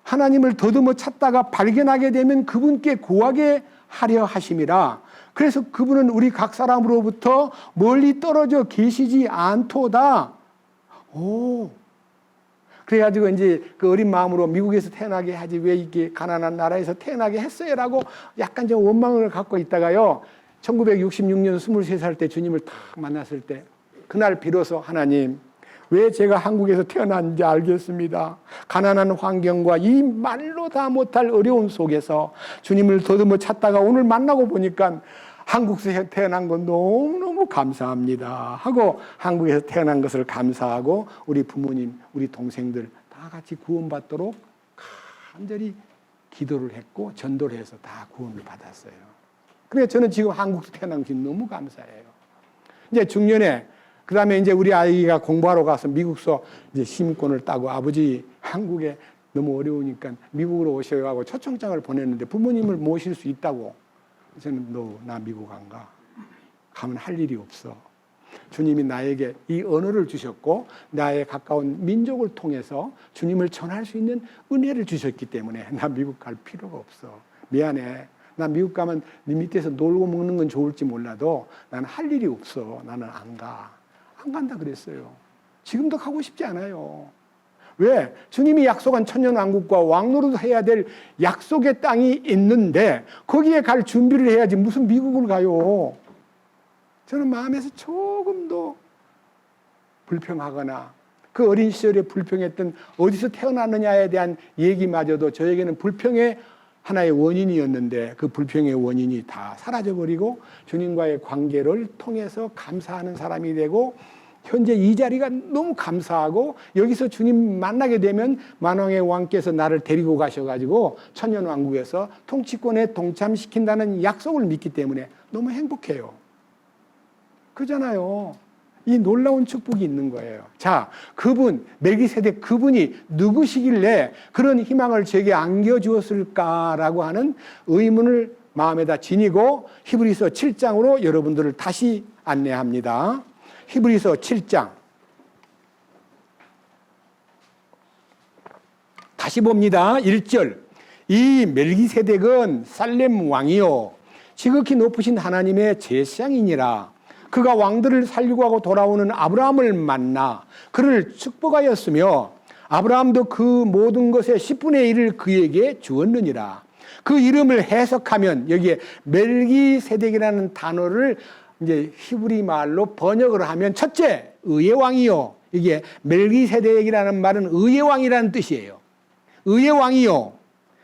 하나님을 더듬어 찾다가 발견하게 되면 그분께 구하게 하려 하심이라. 그래서 그분은 우리 각 사람으로부터 멀리 떨어져 계시지 않도다. 그래가지고 이제 그 어린 마음으로 미국에서 태어나게 하지 왜 이렇게 가난한 나라에서 태어나게 했어요라고 약간 좀 원망을 갖고 있다가요. 1966년 23살 때 주님을 딱 만났을 때 그날 비로소 하나님, 왜 제가 한국에서 태어났는지 알겠습니다. 가난한 환경과 이 말로 다 못할 어려움 속에서 주님을 더듬어 찾다가 오늘 만나고 보니까 한국에서 태어난 건 너무너무 감사합니다 하고 한국에서 태어난 것을 감사하고 우리 부모님, 우리 동생들 다 같이 구원받도록 간절히 기도를 했고 전도를 해서 다 구원을 받았어요. 그래서 저는 지금 한국에서 태어난 게 너무 감사해요. 이제 중년에 그 다음에 이제 우리 아이가 공부하러 가서 미국서 이제 시민권을 따고 아버지 한국에 너무 어려우니까 미국으로 오셔야 하고 초청장을 보냈는데 부모님을 모실 수 있다고. 저는 너 나 미국 안 가. 가면 할 일이 없어. 주님이 나에게 이 언어를 주셨고 나의 가까운 민족을 통해서 주님을 전할 수 있는 은혜를 주셨기 때문에 나 미국 갈 필요가 없어. 미안해. 나 미국 가면 네 밑에서 놀고 먹는 건 좋을지 몰라도 나는 할 일이 없어. 나는 안 가. 안 간다 그랬어요. 지금도 가고 싶지 않아요. 왜? 주님이 약속한 천년왕국과 왕노릇 해야 될 약속의 땅이 있는데 거기에 갈 준비를 해야지 무슨 미국을 가요. 저는 마음에서 조금도 불평하거나 그 어린 시절에 불평했던 어디서 태어났느냐에 대한 얘기마저도 저에게는 불평의 하나의 원인이었는데 그 불평의 원인이 다 사라져버리고 주님과의 관계를 통해서 감사하는 사람이 되고 현재 이 자리가 너무 감사하고 여기서 주님 만나게 되면 만왕의 왕께서 나를 데리고 가셔가지고 천년왕국에서 통치권에 동참시킨다는 약속을 믿기 때문에 너무 행복해요. 그잖아요. 이 놀라운 축복이 있는 거예요. 자, 그분, 멜기세덱 그분이 누구시길래 그런 희망을 제게 안겨주었을까라고 하는 의문을 마음에다 지니고 히브리서 7장으로 여러분들을 다시 안내합니다. 히브리서 7장. 다시 봅니다. 1절. 이 멜기세덱은 살렘 왕이요 지극히 높으신 하나님의 제사장이니라. 그가 왕들을 살리고 하고 돌아오는 아브라함을 만나 그를 축복하였으며 아브라함도 그 모든 것의 10분의 1을 그에게 주었느니라. 그 이름을 해석하면 여기에 멜기세덱이라는 단어를 이제 히브리 말로 번역을 하면 첫째, 의의 왕이요. 이게 멜기세덱이라는 말은 의의 왕이라는 뜻이에요. 의의 왕이요.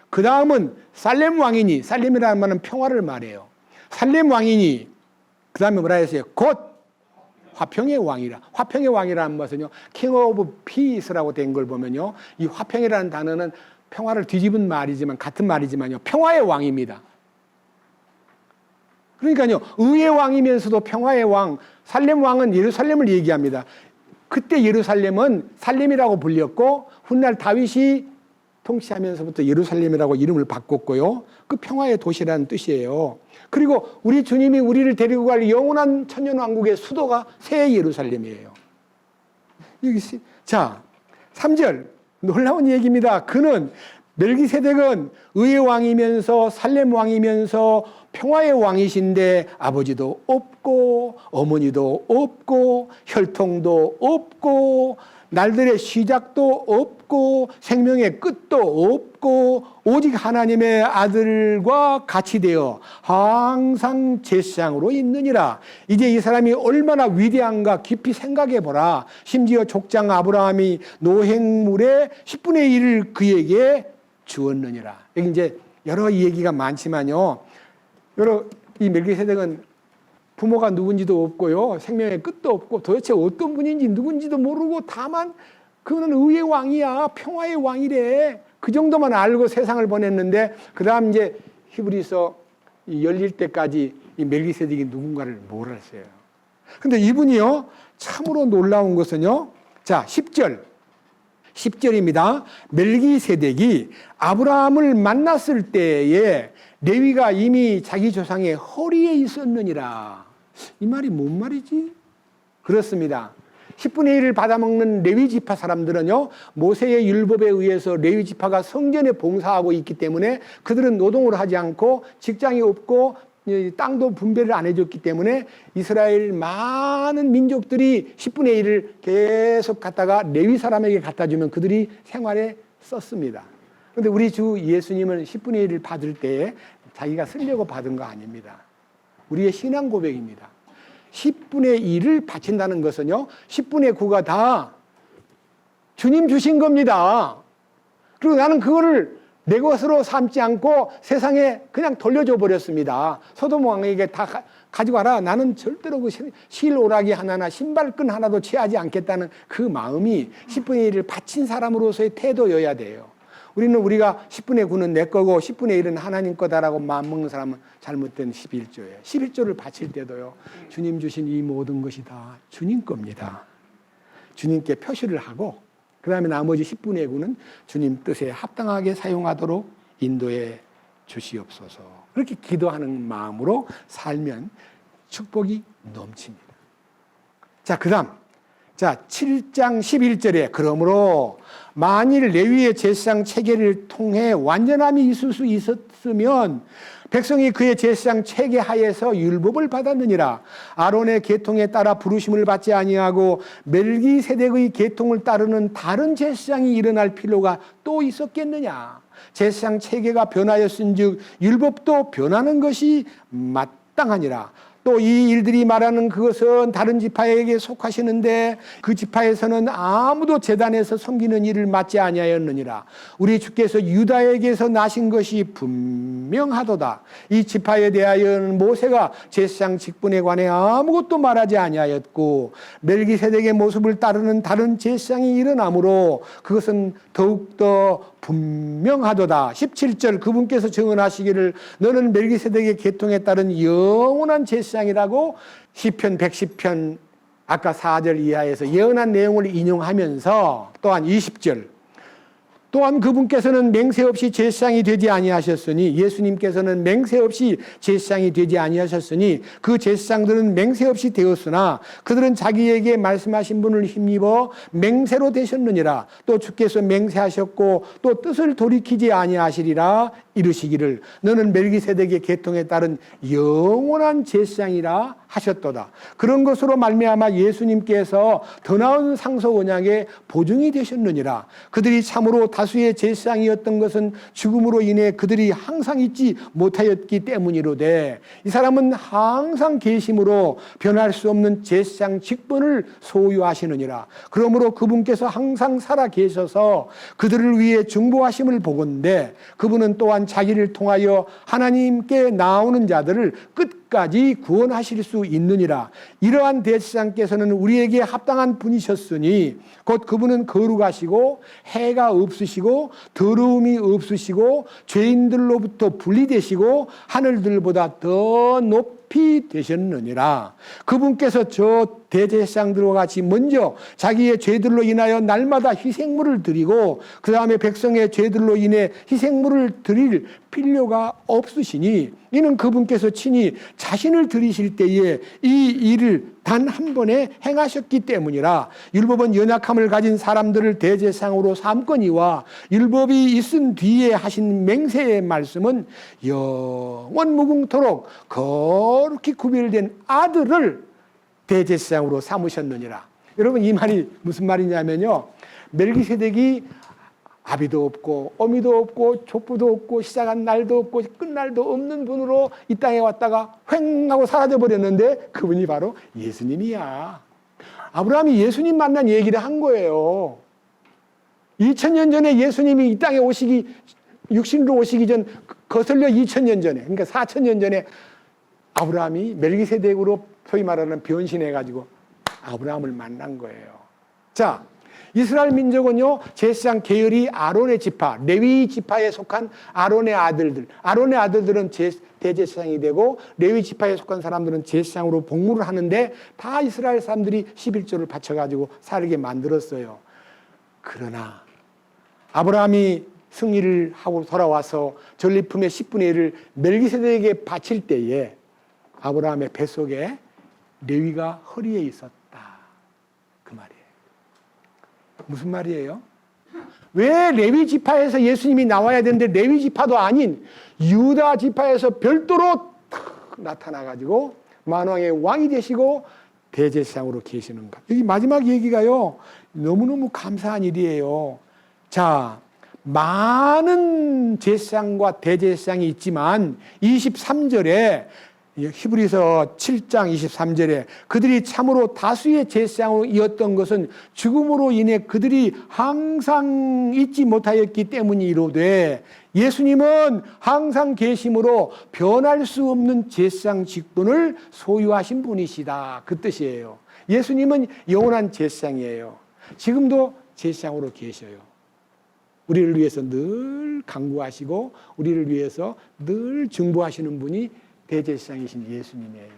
그 다음은 살렘 왕이니, 살렘이라는 말은 평화를 말해요. 살렘 왕이니, 그 다음에 뭐라 했어요? 곧 화평의 왕이라. 화평의 왕이라는 것은요, king of peace라고 된 걸 보면요, 이 화평이라는 단어는 평화를 뒤집은 말이지만, 같은 말이지만요, 평화의 왕입니다. 그러니까요, 의의 왕이면서도 평화의 왕, 살렘 왕은 예루살렘을 얘기합니다. 그때 예루살렘은 살렘이라고 불렸고, 훗날 다윗이 통치하면서부터 예루살렘이라고 이름을 바꿨고요. 그 평화의 도시라는 뜻이에요. 그리고 우리 주님이 우리를 데리고 갈 영원한 천년왕국의 수도가 새 예루살렘이에요. 자, 3절 놀라운 얘기입니다. 그는 멜기세덱은 의의 왕이면서 살렘 왕이면서 평화의 왕이신데 아버지도 없고 어머니도 없고 혈통도 없고 날들의 시작도 없고 생명의 끝도 없고 오직 하나님의 아들과 같이 되어 항상 제사장으로 있느니라. 이제 이 사람이 얼마나 위대한가 깊이 생각해 보라. 심지어 족장 아브라함이 노획물의 10분의 1을 그에게 주었느니라. 여기 이제 여러 얘기가 많지만요. 이 멜기세덱은 부모가 누군지도 없고요. 생명의 끝도 없고 도대체 어떤 분인지 누군지도 모르고 다만 그는 의의 왕이야. 평화의 왕이래. 그 정도만 알고 세상을 보냈는데 그 다음 이제 히브리서 열릴 때까지 이 멜기세덱이 누군가를 몰랐어요. 근데 이분이요. 참으로 놀라운 것은요. 자, 10절입니다. 멜기세덱이 아브라함을 만났을 때에 레위가 이미 자기 조상의 허리에 있었느니라. 이 말이 뭔 말이지? 그렇습니다. 10분의 1을 받아먹는 레위 지파 사람들은요, 모세의 율법에 의해서 레위 지파가 성전에 봉사하고 있기 때문에 그들은 노동을 하지 않고 직장이 없고 땅도 분배를 안 해줬기 때문에 이스라엘 많은 민족들이 10분의 1을 계속 갖다가 레위 사람에게 갖다 주면 그들이 생활에 썼습니다. 그런데 우리 주 예수님은 10분의 1을 받을 때에 자기가 쓰려고 받은 거 아닙니다. 우리의 신앙 고백입니다. 10분의 1을 바친다는 것은요, 10분의 9가 다 주님 주신 겁니다. 그리고 나는 그거를 내 것으로 삼지 않고 세상에 그냥 돌려줘 버렸습니다. 소돔 왕에게 다 가지고 와라. 나는 절대로 그 실 오라기 하나나 신발끈 하나도 취하지 않겠다는 그 마음이 10분의 1을 바친 사람으로서의 태도여야 돼요. 우리가 10분의 9는 내 거고 10분의 1은 하나님 거다라고 마음먹는 사람은 잘못된 11조예요. 11조를 바칠 때도요. 주님 주신 이 모든 것이 다 주님 겁니다. 주님께 표시를 하고 그 다음에 나머지 10분의 9는 주님 뜻에 합당하게 사용하도록 인도해 주시옵소서. 그렇게 기도하는 마음으로 살면 축복이 넘칩니다. 자, 그다음. 자, 7장 11절에 그러므로 만일 레위의 제사장 체계를 통해 완전함이 있을 수 있었으면 백성이 그의 제사장 체계 하에서 율법을 받았느니라. 아론의 계통에 따라 부르심을 받지 아니하고 멜기세덱의 계통을 따르는 다른 제사장이 일어날 필요가 또 있었겠느냐. 제사장 체계가 변하였은즉 율법도 변하는 것이 마땅하니라. 또 이 일들이 말하는 그것은 다른 지파에게 속하시는데 그 지파에서는 아무도 제단에서 섬기는 일을 맡지 아니하였느니라. 우리 주께서 유다에게서 나신 것이 분명하도다. 이 지파에 대하여는 모세가 제사장 직분에 관해 아무것도 말하지 아니하였고 멜기세덱의 모습을 따르는 다른 제사장이 일어나므로 그것은 더욱더 분명하도다. 17절 그분께서 증언하시기를 너는 멜기세덱의 계통에 따른 영원한 제사장이라고 시편 110편 아까 4절 이하에서 예언한 내용을 인용하면서 또한 20절 또한 그분께서는 맹세 없이 제사장이 되지 아니하셨으니 예수님께서는 맹세 없이 제사장이 되지 아니하셨으니 그 제사장들은 맹세 없이 되었으나 그들은 자기에게 말씀하신 분을 힘입어 맹세로 되셨느니라. 또 주께서 맹세하셨고 또 뜻을 돌이키지 아니하시리라 이르시기를 너는 멜기세덱의 계통에 따른 영원한 제사장이라 하셨도다. 그런 것으로 말미암아 예수님께서 더 나은 상속 언약의 보증이 되셨느니라. 그들이 참으로 다수의 제사장이었던 것은 죽음으로 인해 그들이 항상 잊지 못하였기 때문이로되 이 사람은 항상 계심으로 변할 수 없는 제사장 직분을 소유하시느니라. 그러므로 그분께서 항상 살아 계셔서 그들을 위해 중보하심을 보건대 그분은 또한 자기를 통하여 하나님께 나오는 자들을 끝까지 구원하실 수 있느니라. 이러한 대제사장께서는 우리에게 합당한 분이셨으니 곧 그분은 거룩하시고 해가 없으시고 더러움이 없으시고 죄인들로부터 분리되시고 하늘들보다 더 높이 되셨느니라. 그분께서 저 대제사장들과 같이 먼저 자기의 죄들로 인하여 날마다 희생물을 드리고 그 다음에 백성의 죄들로 인해 희생물을 드릴 필요가 없으시니 이는 그분께서 친히 자신을 드리실 때에 이 일을 단 한 번에 행하셨기 때문이라. 율법은 연약함을 가진 사람들을 대제사장으로 삼거니와 율법이 있은 뒤에 하신 맹세의 말씀은 영원 무궁토록 거룩히 구별된 아들을 대제사장으로 삼으셨느니라. 여러분 이 말이 무슨 말이냐면요, 멜기세덱이 아비도 없고 어미도 없고 족부도 없고 시작한 날도 없고 끝날도 없는 분으로 이 땅에 왔다가 휑 하고 사라져 버렸는데 그분이 바로 예수님이야. 아브라함이 예수님 만난 얘기를 한 거예요. 2000년 전에 예수님이 이 땅에 오시기 육신으로 오시기 전 거슬려 2000년 전에 그러니까 4000년 전에 아브라함이 멜기세덱으로 소위 말하는 변신해가지고 아브라함을 만난 거예요. 자, 이스라엘 민족은요, 제사장 계열이 아론의 지파, 레위 지파에 속한 아론의 아들들. 아론의 아들들은 대제사장이 되고 레위 지파에 속한 사람들은 제사장으로 복무를 하는데 다 이스라엘 사람들이 11조를 바쳐가지고 살게 만들었어요. 그러나 아브라함이 승리를 하고 돌아와서 전리품의 10분의 1을 멜기세덱에게 바칠 때에 아브라함의 뱃속에 레위가 허리에 있었다. 그 말이에요. 무슨 말이에요? 왜 레위 지파에서 예수님이 나와야 되는데 레위 지파도 아닌 유다 지파에서 별도로 나타나가지고 만왕의 왕이 되시고 대제사장으로 계시는가? 여기 마지막 얘기가요, 너무너무 감사한 일이에요. 자, 많은 제사장과 대제사장이 있지만 23절에 히브리서 7장 23절에 그들이 참으로 다수의 제사장이었던 것은 죽음으로 인해 그들이 항상 잊지 못하였기 때문이로되 예수님은 항상 계심으로 변할 수 없는 제사장 직분을 소유하신 분이시다. 그 뜻이에요. 예수님은 영원한 제사장이에요. 지금도 제사장으로 계셔요. 우리를 위해서 늘 간구하시고 우리를 위해서 늘 중보하시는 분이 대제사장이신 예수님이에요.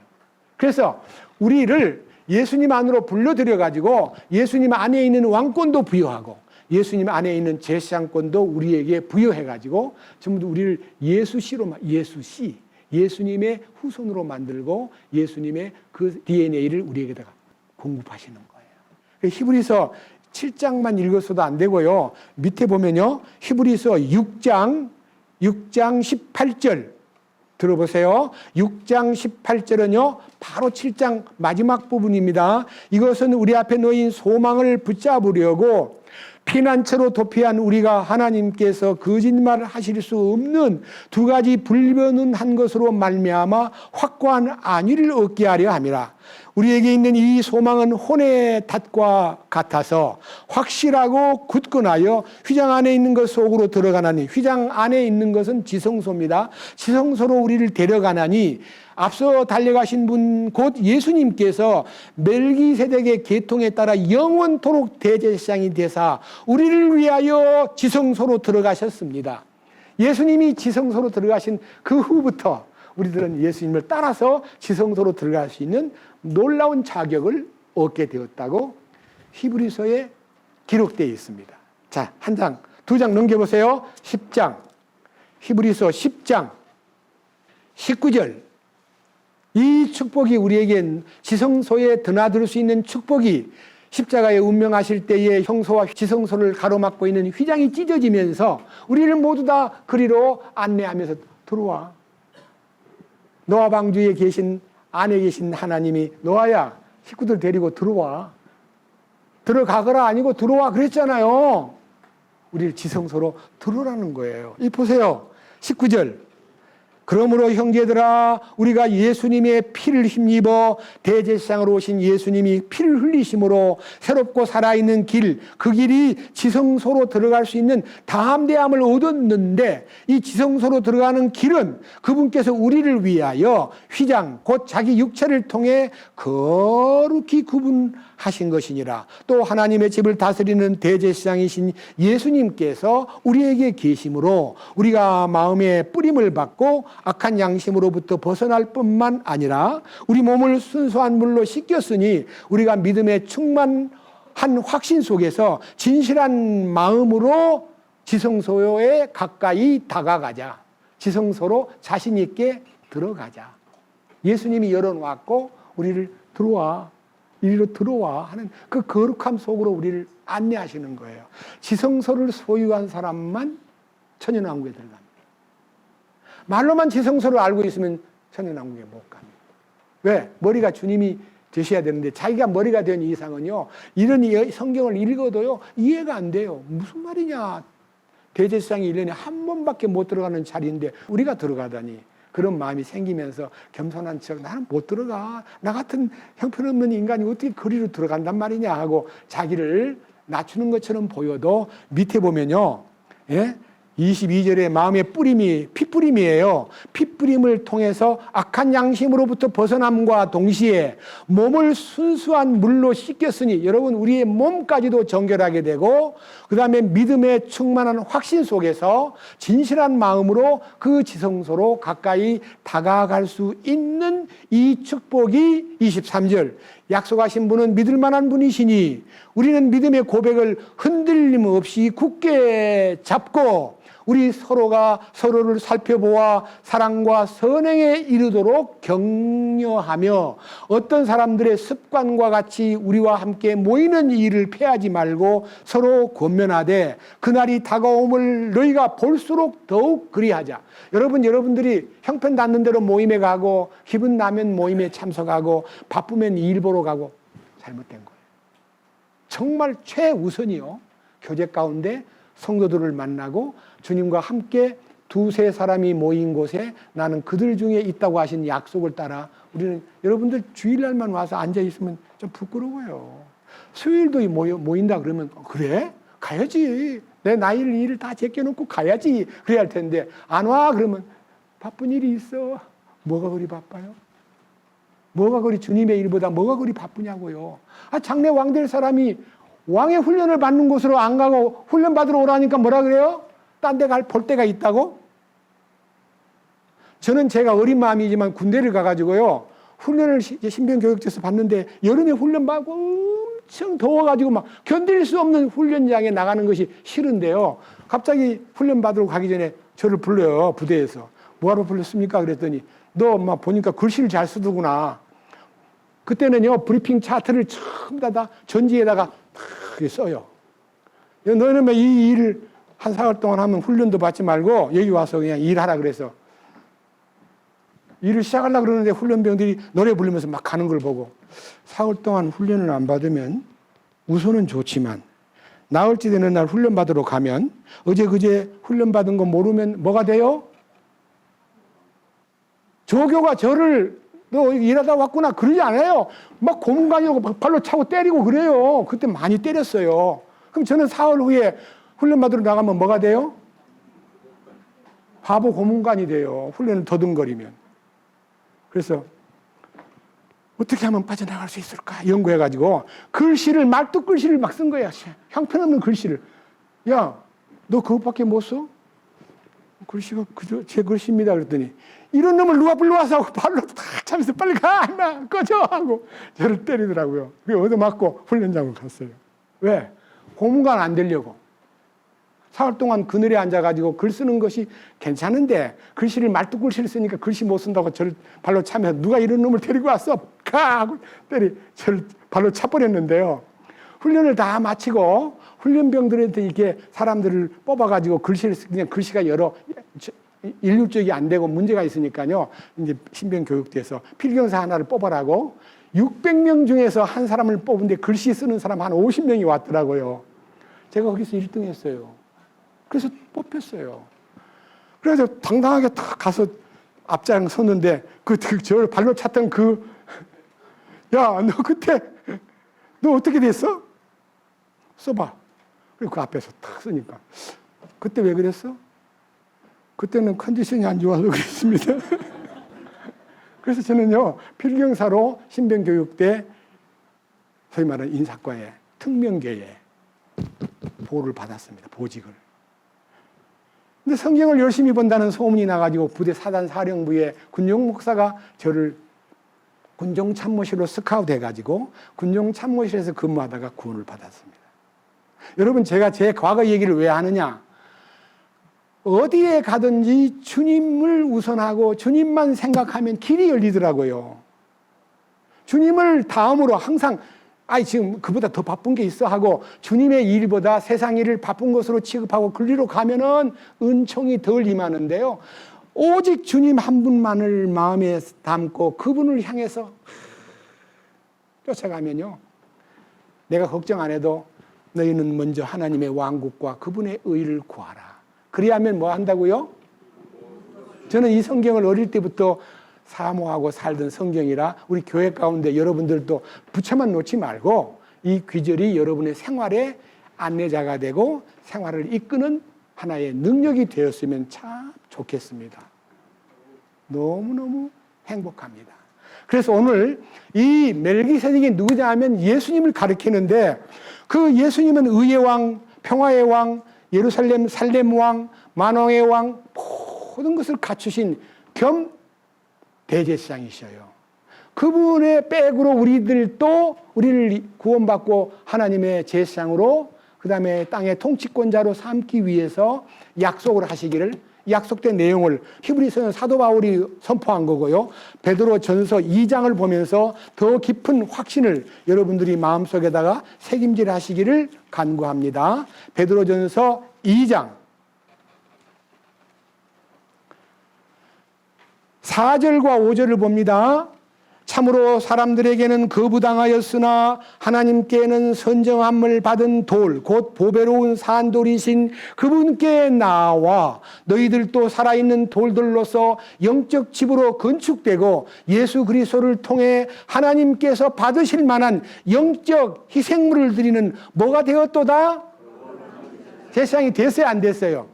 그래서 우리를 예수님 안으로 불러들여가지고 예수님 안에 있는 왕권도 부여하고 예수님 안에 있는 제사장권도 우리에게 부여해가지고 전부 우리를 예수시로, 예수시, 예수님의 후손으로 만들고 예수님의 그 DNA를 우리에게다가 공급하시는 거예요. 히브리서 7장만 읽어서도 안 되고요. 밑에 보면요. 히브리서 6장 18절 들어보세요. 6장 18절은요. 바로 7장 마지막 부분입니다. 이것은 우리 앞에 놓인 소망을 붙잡으려고 피난처로 도피한 우리가 하나님께서 거짓말을 하실 수 없는 두 가지 불변한 것으로 말미암아 확고한 안위를 얻게 하려 함이라. 우리에게 있는 이 소망은 혼의 닷과 같아서 확실하고 굳건하여 휘장 안에 있는 것 속으로 들어가나니, 휘장 안에 있는 것은 지성소입니다. 지성소로 우리를 데려가나니 앞서 달려가신 분 곧 예수님께서 멜기세덱의 계통에 따라 영원토록 대제사장이 되사 우리를 위하여 지성소로 들어가셨습니다. 예수님이 지성소로 들어가신 그 후부터 우리들은 예수님을 따라서 지성소로 들어갈 수 있는 놀라운 자격을 얻게 되었다고 히브리서에 기록되어 있습니다. 자, 한 장, 두 장 넘겨보세요. 10장, 히브리서 10장 19절. 이 축복이 우리에겐 지성소에 드나들 수 있는 축복이 십자가에 운명하실 때에 성소와 지성소를 가로막고 있는 휘장이 찢어지면서 우리를 모두 다 그리로 안내하면서 들어와. 노아 방주에 계신 안에 계신 하나님이 노아야 식구들 데리고 들어와. 들어가거라 아니고 들어와 그랬잖아요. 우리를 지성소로 들어오라는 거예요. 이 보세요. 19절. 그러므로 형제들아 우리가 예수님의 피를 힘입어 대제사장으로 오신 예수님이 피를 흘리심으로 새롭고 살아있는 길, 그 길이 지성소로 들어갈 수 있는 담대함을 얻었는데 이 지성소로 들어가는 길은 그분께서 우리를 위하여 휘장 곧 자기 육체를 통해 거룩히 구분하신 것이니라. 또 하나님의 집을 다스리는 대제사장이신 예수님께서 우리에게 계심으로 우리가 마음의 뿌림을 받고 악한 양심으로부터 벗어날 뿐만 아니라 우리 몸을 순수한 물로 씻겼으니 우리가 믿음에 충만한 확신 속에서 진실한 마음으로 지성소에 가까이 다가가자. 지성소로 자신 있게 들어가자. 예수님이 열어놓았고 우리를 들어와, 이리로 들어와 하는 그 거룩함 속으로 우리를 안내하시는 거예요. 지성소를 소유한 사람만 천연왕국에 들어갑니다. 말로만 지성소를 알고 있으면 천연왕국에 못 갑니다. 왜? 머리가 주님이 되셔야 되는데 자기가 머리가 된 이상은요, 이런 성경을 읽어도요 이해가 안 돼요. 무슨 말이냐. 대제사장이 1년에 한 번밖에 못 들어가는 자리인데 우리가 들어가다니. 그런 마음이 생기면서 겸손한 척 나는 못 들어가. 나 같은 형편없는 인간이 어떻게 거리로 들어간단 말이냐 하고 자기를 낮추는 것처럼 보여도 밑에 보면요. 예? 22절에 마음의 뿌림이 핏뿌림이에요. 핏뿌림을 통해서 악한 양심으로부터 벗어남과 동시에 몸을 순수한 물로 씻겼으니 여러분 우리의 몸까지도 정결하게 되고 그 다음에 믿음에 충만한 확신 속에서 진실한 마음으로 그 지성소로 가까이 다가갈 수 있는 이 축복이 23절 약속하신 분은 믿을 만한 분이시니 우리는 믿음의 고백을 흔들림 없이 굳게 잡고 우리 서로가 서로를 살펴보아 사랑과 선행에 이르도록 격려하며 어떤 사람들의 습관과 같이 우리와 함께 모이는 일을 패하지 말고 서로 권면하되 그날이 다가옴을 너희가 볼수록 더욱 그리하자. 여러분들이 형편 닿는 대로 모임에 가고 기분 나면 모임에 참석하고 바쁘면 일 보러 가고 잘못된 거예요. 정말 최우선이요. 교제 가운데 성도들을 만나고 주님과 함께 두세 사람이 모인 곳에 나는 그들 중에 있다고 하신 약속을 따라 우리는 여러분들 주일날만 와서 앉아있으면 좀 부끄러워요. 수요일도 모인다 그러면 그래? 가야지. 내 나이를 일을 다 제껴놓고 가야지. 그래야 할 텐데 안 와 그러면 바쁜 일이 있어. 뭐가 그리 바빠요? 뭐가 그리 주님의 일보다 뭐가 그리 바쁘냐고요. 장래 왕 될 사람이 왕의 훈련을 받는 곳으로 안 가고 훈련 받으러 오라니까 뭐라 그래요? 딴 데 볼 데가 있다고? 저는 제가 어린 마음이지만 군대를 가가지고요. 훈련을 신병교육처에서 받는데 여름에 훈련 받고 엄청 더워가지고 막 견딜 수 없는 훈련장에 나가는 것이 싫은데요. 갑자기 훈련 받으러 가기 전에 저를 불러요. 부대에서. 뭐하러 불렀습니까? 그랬더니 너 막 보니까 글씨를 잘 쓰더구나. 그때는요, 브리핑 차트를 전부 다 전지에다가 다 써요. 너는 이 일을 한 4월 동안 하면 훈련도 받지 말고 여기 와서 그냥 일하라 그래서 일을 시작하려고 그러는데 훈련병들이 노래 부르면서 막 가는 걸 보고 4월 동안 훈련을 안 받으면 우선은 좋지만 나흘째 되는 날 훈련 받으러 가면 어제 그제 훈련 받은 거 모르면 뭐가 돼요? 조교가 저를 너 일하다 왔구나 그러지 않아요. 막 고문관이라고 막 발로 차고 때리고 그래요. 그때 많이 때렸어요. 그럼 저는 4월 후에 훈련 받으러 나가면 뭐가 돼요? 바보 고문관이 돼요. 훈련을 더듬거리면. 그래서 어떻게 하면 빠져나갈 수 있을까 연구해가지고 글씨를 말뚝 글씨를 막 쓴 거야. 형편없는 글씨를. 야, 너 그것밖에 못 써? 글씨가 그저 제 글씨입니다. 그랬더니 이런 놈을 누가 불러와서 발로 탁 차면서 빨리 가! 임마! 꺼져! 하고 저를 때리더라고요. 그게 얻어맞고 훈련장으로 갔어요. 왜? 고문관 안 되려고. 4월 동안 그늘에 앉아가지고 글 쓰는 것이 괜찮은데 글씨를 말뚝 글씨를 쓰니까 글씨 못 쓴다고 저를 발로 차면서 누가 이런 놈을 데리고 왔어? 가! 하고 저를 발로 차버렸는데요. 훈련을 다 마치고 훈련병들한테 이렇게 사람들을 뽑아가지고 글씨를 그냥 글씨가 여러 일률적이 안 되고 문제가 있으니까요. 이제 신병 교육대에서 필경사 하나를 뽑아라고 600명 중에서 한 사람을 뽑은데 글씨 쓰는 사람 한 50명이 왔더라고요. 제가 거기서 1등 했어요. 그래서 뽑혔어요. 그래서 당당하게 탁 가서 앞장 섰는데 저를 발로 찼던 야, 너 그때 너 어떻게 됐어? 써봐. 그리고 그 앞에서 탁 쓰니까 그때 왜 그랬어? 그때는 컨디션이 안 좋아서 그랬습니다. 그래서 저는요, 필경사로 신병교육대 소위 말하는 인사과에 특명계에 보호를 받았습니다. 보직을. 근데 성경을 열심히 본다는 소문이 나가지고 부대 사단 사령부의 군용 목사가 저를 군종 참모실로 스카우트 해가지고 군종 참모실에서 근무하다가 구원을 받았습니다. 여러분, 제가 제 과거 얘기를 왜 하느냐? 어디에 가든지 주님을 우선하고 주님만 생각하면 길이 열리더라고요. 주님을 다음으로 항상 지금 그보다 더 바쁜 게 있어 하고 주님의 일보다 세상 일을 바쁜 것으로 취급하고 그리로 가면은 은총이 덜 임하는데요. 오직 주님 한 분만을 마음에 담고 그분을 향해서 쫓아가면요. 내가 걱정 안 해도 너희는 먼저 하나님의 왕국과 그분의 의를 구하라. 그리하면 뭐 한다고요? 저는 이 성경을 어릴 때부터 사모하고 살던 성경이라 우리 교회 가운데 여러분들도 부처만 놓지 말고 이 귀절이 여러분의 생활의 안내자가 되고 생활을 이끄는 하나의 능력이 되었으면 참 좋겠습니다. 너무너무 행복합니다. 그래서 오늘 이 멜기세덱이 누구냐 하면 예수님을 가리키는데 그 예수님은 의의 왕, 평화의 왕, 예루살렘 살렘 왕, 만왕의 왕 모든 것을 갖추신 겸 대제사장이셔요. 그분의 백으로 우리를 구원받고 하나님의 제사장으로 그 다음에 땅의 통치권자로 삼기 위해서 약속을 하시기를 약속된 내용을 히브리서는 사도 바울이 선포한 거고요. 베드로 전서 2장을 보면서 더 깊은 확신을 여러분들이 마음속에다가 새김질 하시기를 간구합니다. 베드로 전서 2장 4절과 5절을 봅니다. 참으로 사람들에게는 거부당하였으나 하나님께는 선정함을 받은 돌, 곧 보배로운 산돌이신 그분께 나와 너희들도 살아있는 돌들로서 영적 집으로 건축되고 예수 그리스도를 통해 하나님께서 받으실 만한 영적 희생물을 드리는 뭐가 되었도다? 제사장이 됐어요, 안 됐어요?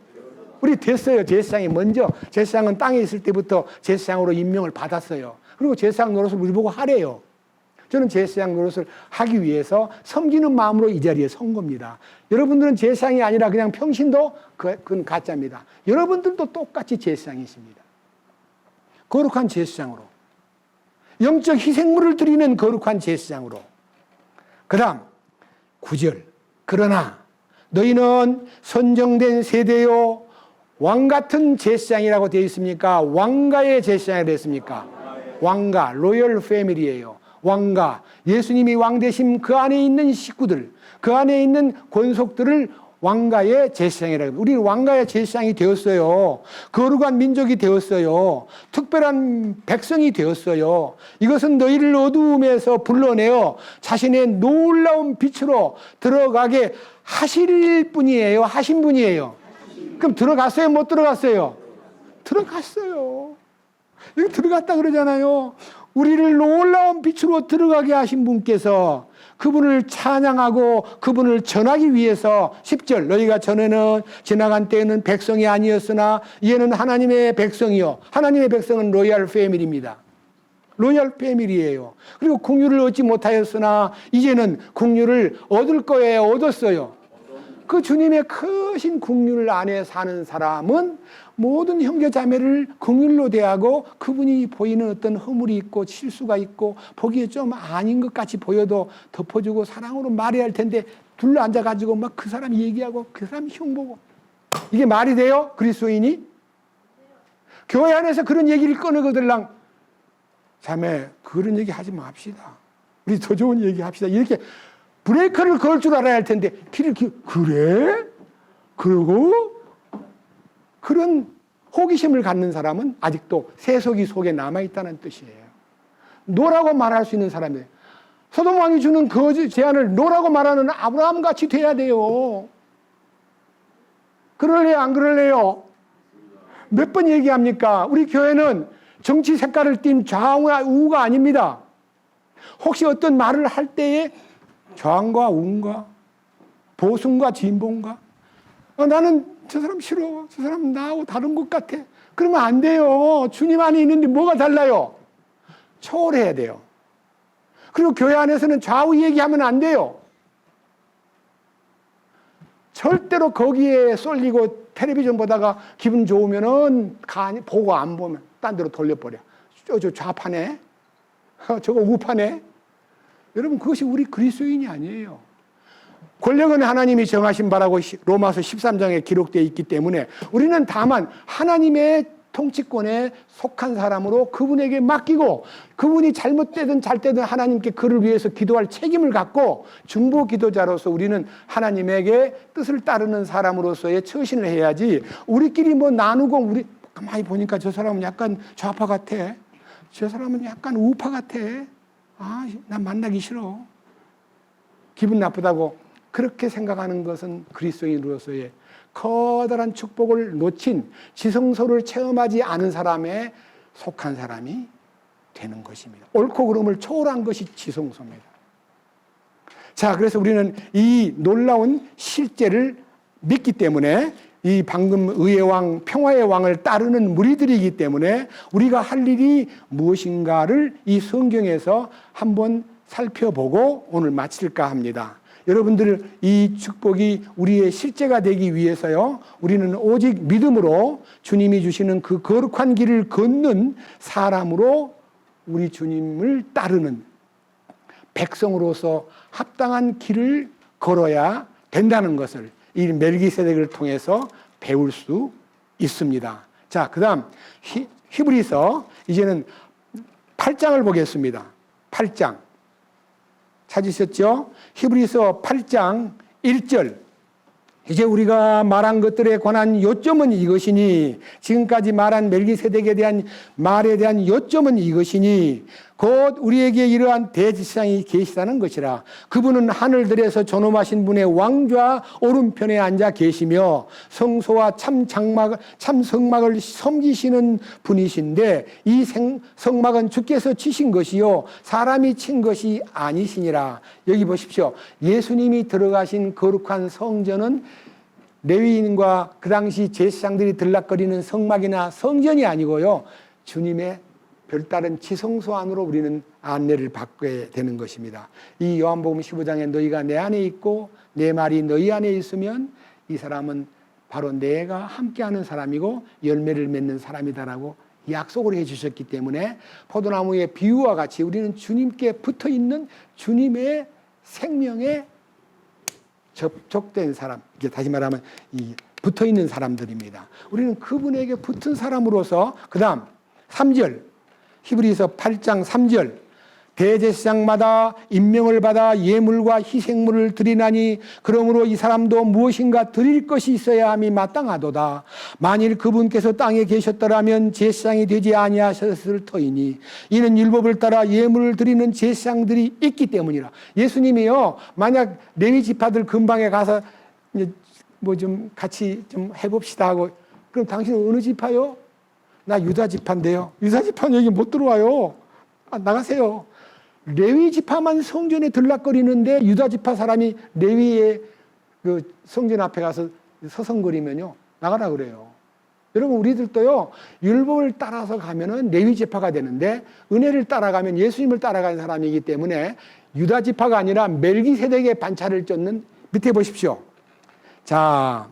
우리 됐어요. 제사장이 먼저. 제사장은 땅에 있을 때부터 제사장으로 임명을 받았어요. 그리고 제사장 노릇을 우리 보고 하래요. 저는 제사장 노릇을 하기 위해서 섬기는 마음으로 이 자리에 선 겁니다. 여러분들은 제사장이 아니라 그냥 평신도 그건 가짜입니다. 여러분들도 똑같이 제사장이십니다. 거룩한 제사장으로. 영적 희생물을 드리는 거룩한 제사장으로. 그 다음 9절. 그러나 너희는 선정된 세대요 왕 같은 제사장이라고 되어 있습니까? 왕가의 제사장이 됐습니까? 왕가, 로열 패밀리예요. 왕가, 예수님이 왕 되신 그 안에 있는 식구들, 그 안에 있는 권속들을 왕가의 제사장이라고 합니다. 우리는 왕가의 제사장이 되었어요. 거룩한 민족이 되었어요. 특별한 백성이 되었어요. 이것은 너희를 어두움에서 불러내어 자신의 놀라운 빛으로 들어가게 하실 분이에요. 하신 분이에요. 그럼 들어갔어요? 못 들어갔어요? 들어갔어요. 여기 들어갔다 그러잖아요. 우리를 놀라운 빛으로 들어가게 하신 분께서 그분을 찬양하고 그분을 전하기 위해서 10절 너희가 전에는 지나간 때에는 백성이 아니었으나 이제는 하나님의 백성이요. 하나님의 백성은 로얄 패밀리입니다. 로얄 패밀리예요. 그리고 국류를 얻지 못하였으나 이제는 국류를 얻을 거예요. 얻었어요. 그 주님의 크신 국률 안에 사는 사람은 모든 형제 자매를 국률로 대하고 그분이 보이는 어떤 허물이 있고 실수가 있고 보기에 좀 아닌 것 같이 보여도 덮어주고 사랑으로 말해야 할 텐데 둘러 앉아가지고 막 그 사람 얘기하고 그 사람 흉보고 이게 말이 돼요? 그리스도인이? 교회 안에서 그런 얘기를 꺼내거들랑 자매 그런 얘기 하지 맙시다. 우리 더 좋은 얘기 합시다. 이렇게 브레이크를 걸 줄 알아야 할 텐데 그래? 그리고 그런 호기심을 갖는 사람은 아직도 세속이 속에 남아있다는 뜻이에요. 노라고 말할 수 있는 사람이에요. 소돔 왕이 주는 그 제안을 노라고 말하는 아브라함같이 돼야 돼요. 그럴래요? 안 그럴래요? 몇 번 얘기합니까? 우리 교회는 정치 색깔을 띤 좌우가 우가 아닙니다. 혹시 어떤 말을 할 때에 좌우과 우가 보수인가 진보인가 나는 저 사람 싫어. 저 사람 나하고 다른 것 같아. 그러면 안 돼요. 주님 안에 있는데 뭐가 달라요? 초월해야 돼요. 그리고 교회 안에서는 좌우 얘기하면 안 돼요. 절대로 거기에 쏠리고 텔레비전 보다가 기분 좋으면은 보고 안 보면 딴 데로 돌려버려. 저 좌파네. 저거 우파네. 여러분 그것이 우리 그리스도인이 아니에요. 권력은 하나님이 정하신 바라고 로마서 13장에 기록되어 있기 때문에 우리는 다만 하나님의 통치권에 속한 사람으로 그분에게 맡기고 그분이 잘못되든 잘되든 하나님께 그를 위해서 기도할 책임을 갖고 중보 기도자로서 우리는 하나님에게 뜻을 따르는 사람으로서의 처신을 해야지 우리끼리 뭐 나누고 우리 가만히 보니까 저 사람은 약간 좌파 같아. 저 사람은 약간 우파 같아. 난 만나기 싫어. 기분 나쁘다고 그렇게 생각하는 것은 그리스도인으로서의 커다란 축복을 놓친 지성소를 체험하지 않은 사람에 속한 사람이 되는 것입니다. 옳고 그름을 초월한 것이 지성소입니다. 자, 그래서 우리는 이 놀라운 실제를 믿기 때문에 이 방금 의의 왕, 평화의 왕을 따르는 무리들이기 때문에 우리가 할 일이 무엇인가를 이 성경에서 한번 살펴보고 오늘 마칠까 합니다. 여러분들 이 축복이 우리의 실제가 되기 위해서요. 우리는 오직 믿음으로 주님이 주시는 그 거룩한 길을 걷는 사람으로 우리 주님을 따르는 백성으로서 합당한 길을 걸어야 된다는 것을 이 멜기세덱을 통해서 배울 수 있습니다. 자, 그다음 히브리서 이제는 8장을 보겠습니다. 8장. 찾으셨죠? 히브리서 8장 1절. 이제 우리가 말한 것들에 관한 요점은 이것이니 지금까지 말한 멜기세덱에 대한 말에 대한 요점은 이것이니 곧 우리에게 이러한 대제사장이 계시다는 것이라. 그분은 하늘들에서 존엄하신 분의 왕좌 오른편에 앉아 계시며 성소와 참 성막을 섬기시는 분이신데 이 성막은 주께서 치신 것이요 사람이 친 것이 아니시니라. 여기 보십시오. 예수님이 들어가신 거룩한 성전은 레위인과 그 당시 제사장들이 들락거리는 성막이나 성전이 아니고요. 주님의 별다른 지성소 안으로 우리는 안내를 받게 되는 것입니다. 이 요한복음 15장에 너희가 내 안에 있고 내 말이 너희 안에 있으면 이 사람은 바로 내가 함께하는 사람이고 열매를 맺는 사람이다라고 약속을 해주셨기 때문에 포도나무의 비유와 같이 우리는 주님께 붙어있는 주님의 생명에 접촉된 사람, 이게 다시 말하면 이 붙어 있는 사람들입니다. 우리는 그분에게 붙은 사람으로서 그 다음 3절 히브리서 8장 3절 대제사장마다 임명을 받아 예물과 희생물을 드리나니 그러므로 이 사람도 무엇인가 드릴 것이 있어야 함이 마땅하도다. 만일 그분께서 땅에 계셨더라면 제사장이 되지 아니하셨을 터이니 이는 율법을 따라 예물을 드리는 제사장들이 있기 때문이라. 예수님이요 만약 레위 지파들 근방에 가서 뭐 좀 같이 좀 해봅시다 하고 그럼 당신은 어느 지파요? 나 유다 지파인데요. 유다 지파는 여기 못 들어와요. 나가세요. 레위 지파만 성전에 들락거리는데 유다 지파 사람이 레위의 그 성전 앞에 가서 서성거리면요 나가라 그래요. 여러분 우리들도요 율법을 따라서 가면은 레위 지파가 되는데 은혜를 따라가면 예수님을 따라가는 사람이기 때문에 유다 지파가 아니라 멜기세덱의 반차를 쫓는 밑에 보십시오. 자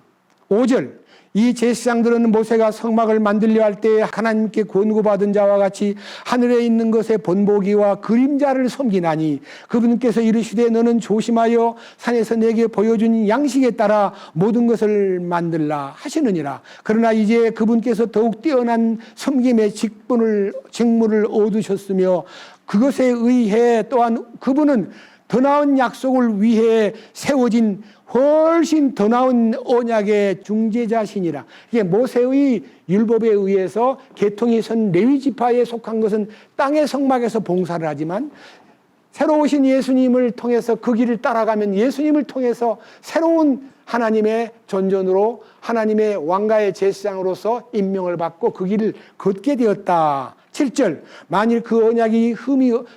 5절 이 제사장들은 모세가 성막을 만들려 할 때 하나님께 권고받은 자와 같이 하늘에 있는 것의 본보기와 그림자를 섬기나니 그분께서 이르시되 너는 조심하여 산에서 내게 보여준 양식에 따라 모든 것을 만들라 하시느니라. 그러나 이제 그분께서 더욱 뛰어난 섬김의 직분을 얻으셨으며 그것에 의해 또한 그분은 더 나은 약속을 위해 세워진 훨씬 더 나은 언약의 중재자시니라. 이게 모세의 율법에 의해서 계통이 선 레위 지파에 속한 것은 땅의 성막에서 봉사를 하지만 새로 오신 예수님을 통해서 그 길을 따라가면 예수님을 통해서 새로운 하나님의 전전으로 하나님의 왕가의 제사장으로서 임명을 받고 그 길을 걷게 되었다. 7절 만일 그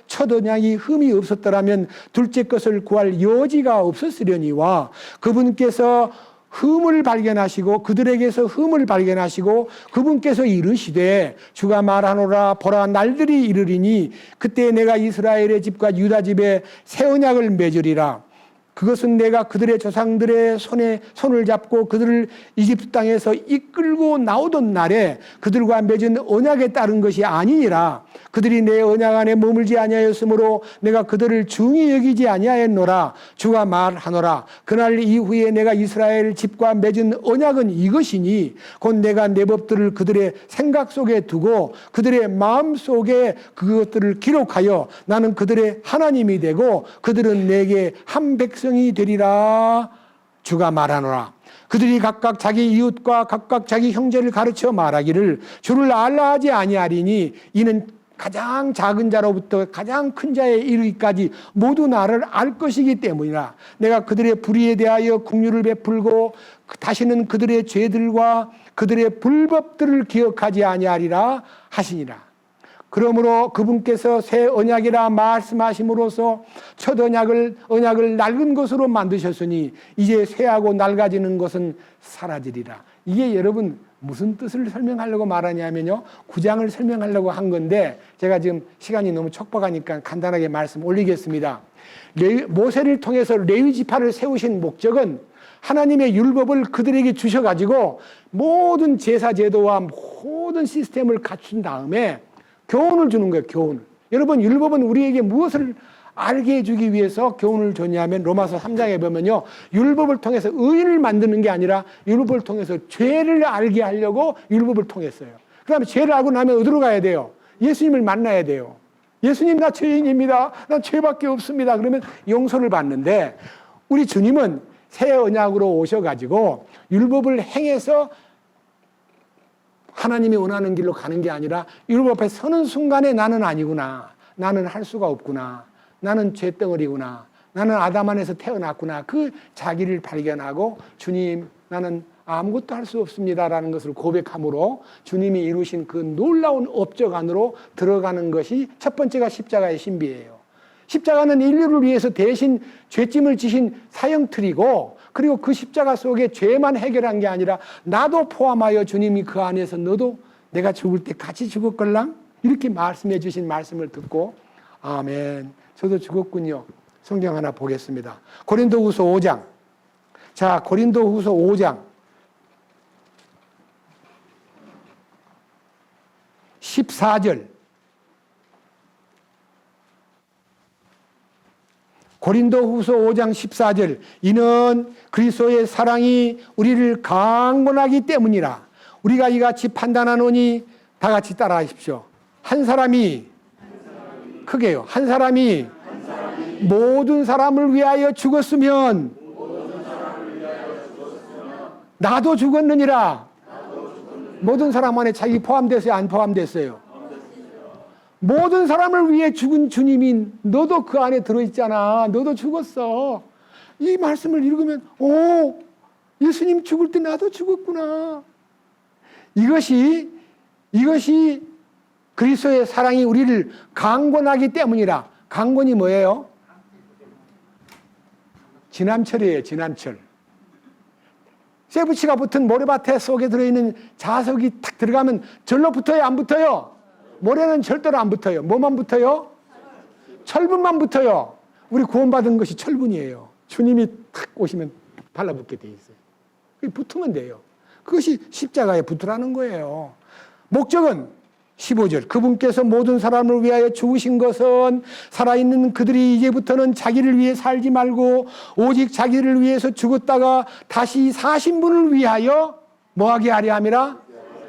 첫 언약이 흠이 없었더라면 둘째 것을 구할 여지가 없었으려니와 그분께서 흠을 발견하시고 그들에게서 흠을 발견하시고 그분께서 이르시되 주가 말하노라 보라 날들이 이르리니 그때 내가 이스라엘의 집과 유다 집에 새 언약을 맺으리라. 그것은 내가 그들의 조상들의 손을 잡고 그들을 이집트 땅에서 이끌고 나오던 날에 그들과 맺은 언약에 따른 것이 아니니라. 그들이 내 언약 안에 머물지 아니하였으므로 내가 그들을 중히 여기지 아니하였노라. 주가 말하노라. 그날 이후에 내가 이스라엘 집과 맺은 언약은 이것이니 곧 내가 내 법들을 그들의 생각 속에 두고 그들의 마음 속에 그것들을 기록하여 나는 그들의 하나님이 되고 그들은 내게 한 백성이 되리라. 주가 말하노라. 그들이 각각 자기 이웃과 각각 자기 형제를 가르쳐 말하기를 주를 알라 하지 아니하리니 이는 가장 작은 자로부터 가장 큰 자에 이르기까지 모두 나를 알 것이기 때문이라. 내가 그들의 불의에 대하여 긍휼을 베풀고 다시는 그들의 죄들과 그들의 불법들을 기억하지 아니하리라 하시니라. 그러므로 그분께서 새 언약이라 말씀하심으로써 첫 언약을 낡은 것으로 만드셨으니 이제 쇠하고 낡아지는 것은 사라지리라. 이게 여러분 무슨 뜻을 설명하려고 말하냐면요 9장을 설명하려고 한 건데 제가 지금 시간이 너무 촉박하니까 간단하게 말씀 올리겠습니다. 모세를 통해서 레위 지파를 세우신 목적은 하나님의 율법을 그들에게 주셔가지고 모든 제사 제도와 모든 시스템을 갖춘 다음에 교훈을 주는 거예요. 교훈을. 여러분 율법은 우리에게 무엇을 알게 해주기 위해서 교훈을 줬냐면 로마서 3장에 보면요 율법을 통해서 의인을 만드는 게 아니라 율법을 통해서 죄를 알게 하려고 율법을 통했어요. 그 다음에 죄를 알고 나면 어디로 가야 돼요? 예수님을 만나야 돼요. 예수님 나 죄인입니다. 나 죄밖에 없습니다. 그러면 용서를 받는데 우리 주님은 새 언약으로 오셔가지고 율법을 행해서 하나님이 원하는 길로 가는 게 아니라 율법 앞에 서는 순간에 나는 아니구나. 나는 할 수가 없구나. 나는 죄덩어리구나. 나는 아담 안에서 태어났구나. 그 자기를 발견하고 주님 나는 아무것도 할 수 없습니다라는 것을 고백함으로 주님이 이루신 그 놀라운 업적 안으로 들어가는 것이 첫 번째가 십자가의 신비예요. 십자가는 인류를 위해서 대신 죄짐을 지신 사형틀이고 그리고 그 십자가 속에 죄만 해결한 게 아니라 나도 포함하여 주님이 그 안에서 너도 내가 죽을 때 같이 죽었걸랑 이렇게 말씀해 주신 말씀을 듣고 아멘 저도 죽었군요. 성경 하나 보겠습니다. 고린도후서 5장 자 고린도후서 5장 14절 고린도후서 5장 14절 이는 그리스도의 사랑이 우리를 강권하기 때문이라. 우리가 이같이 판단하노니 다 같이 따라하십시오. 한 사람이 크게요. 한 사람이 모든 사람을 위하여 죽었으면 나도 죽었느니라. 모든 사람 안에 자기 포함됐어요? 안 포함됐어요? 모든 사람을 위해 죽은 주님이 너도 그 안에 들어있잖아. 너도 죽었어. 이 말씀을 읽으면 오, 예수님 죽을 때 나도 죽었구나. 이것이 그리스도의 사랑이 우리를 강권하기 때문이라. 강권이 뭐예요? 지남철이에요. 지남철. 쇠붙이가 붙은 모래밭에 속에 들어있는 자석이 탁 들어가면 절로 붙어요? 안 붙어요? 모래는 절대로 안 붙어요. 뭐만 붙어요? 철분만 붙어요. 우리 구원받은 것이 철분이에요. 주님이 탁 오시면 달라붙게 돼 있어요. 붙으면 돼요. 그것이 십자가에 붙으라는 거예요. 목적은 15절 그분께서 모든 사람을 위하여 죽으신 것은 살아있는 그들이 이제부터는 자기를 위해 살지 말고 오직 자기를 위해서 죽었다가 다시 사신 분을 위하여 뭐하게 하려 함이라?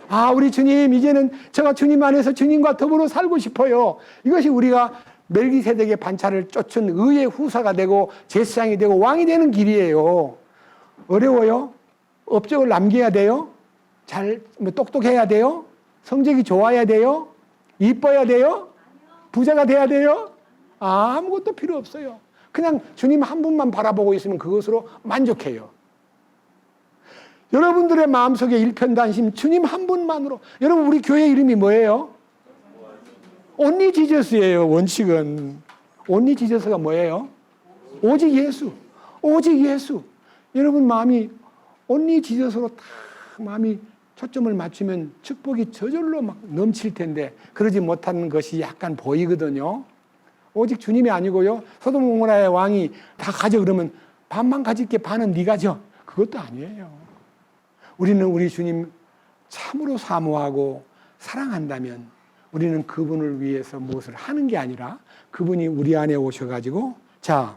아, 우리 주님 이제는 제가 주님 안에서 주님과 더불어 살고 싶어요. 이것이 우리가 멜기세덱의 반차를 쫓은 의의 후사가 되고 제사장이 되고 왕이 되는 길이에요. 어려워요? 업적을 남겨야 돼요? 똑똑해야 돼요? 성적이 좋아야 돼요? 이뻐야 돼요? 부자가 돼야 돼요? 아무것도 필요 없어요. 그냥 주님 한 분만 바라보고 있으면 그것으로 만족해요. 여러분들의 마음속에 일편단심 주님 한 분만으로. 여러분 우리 교회 이름이 뭐예요? 온리 지저스예요. 원칙은 온리 지저스가 뭐예요? 오직 예수. 오직 예수. 여러분 마음이 온리 지저스로 다 마음이 초점을 맞추면 축복이 저절로 막 넘칠 텐데 그러지 못하는 것이 약간 보이거든요. 오직 주님이 아니고요. 소돔 고모라의 왕이 다 가져 그러면 반만 가질게 반은 네가 져. 그것도 아니에요. 우리는 우리 주님 참으로 사모하고 사랑한다면 우리는 그분을 위해서 무엇을 하는 게 아니라 그분이 우리 안에 오셔가지고 자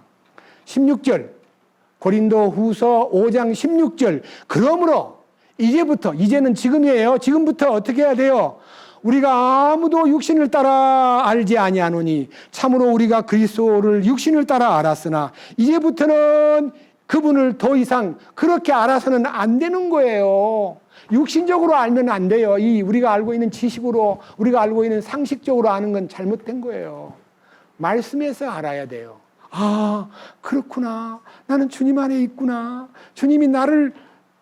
16절 고린도 후서 5장 16절 그러므로 이제부터 이제는 지금이에요. 지금부터 어떻게 해야 돼요? 우리가 아무도 육신을 따라 알지 아니하노니 참으로 우리가 그리스도를 육신을 따라 알았으나 이제부터는 그분을 더 이상 그렇게 알아서는 안 되는 거예요. 육신적으로 알면 안 돼요. 이 우리가 알고 있는 지식으로 우리가 알고 있는 상식적으로 아는 건 잘못된 거예요. 말씀에서 알아야 돼요. 아, 그렇구나. 나는 주님 안에 있구나. 주님이 나를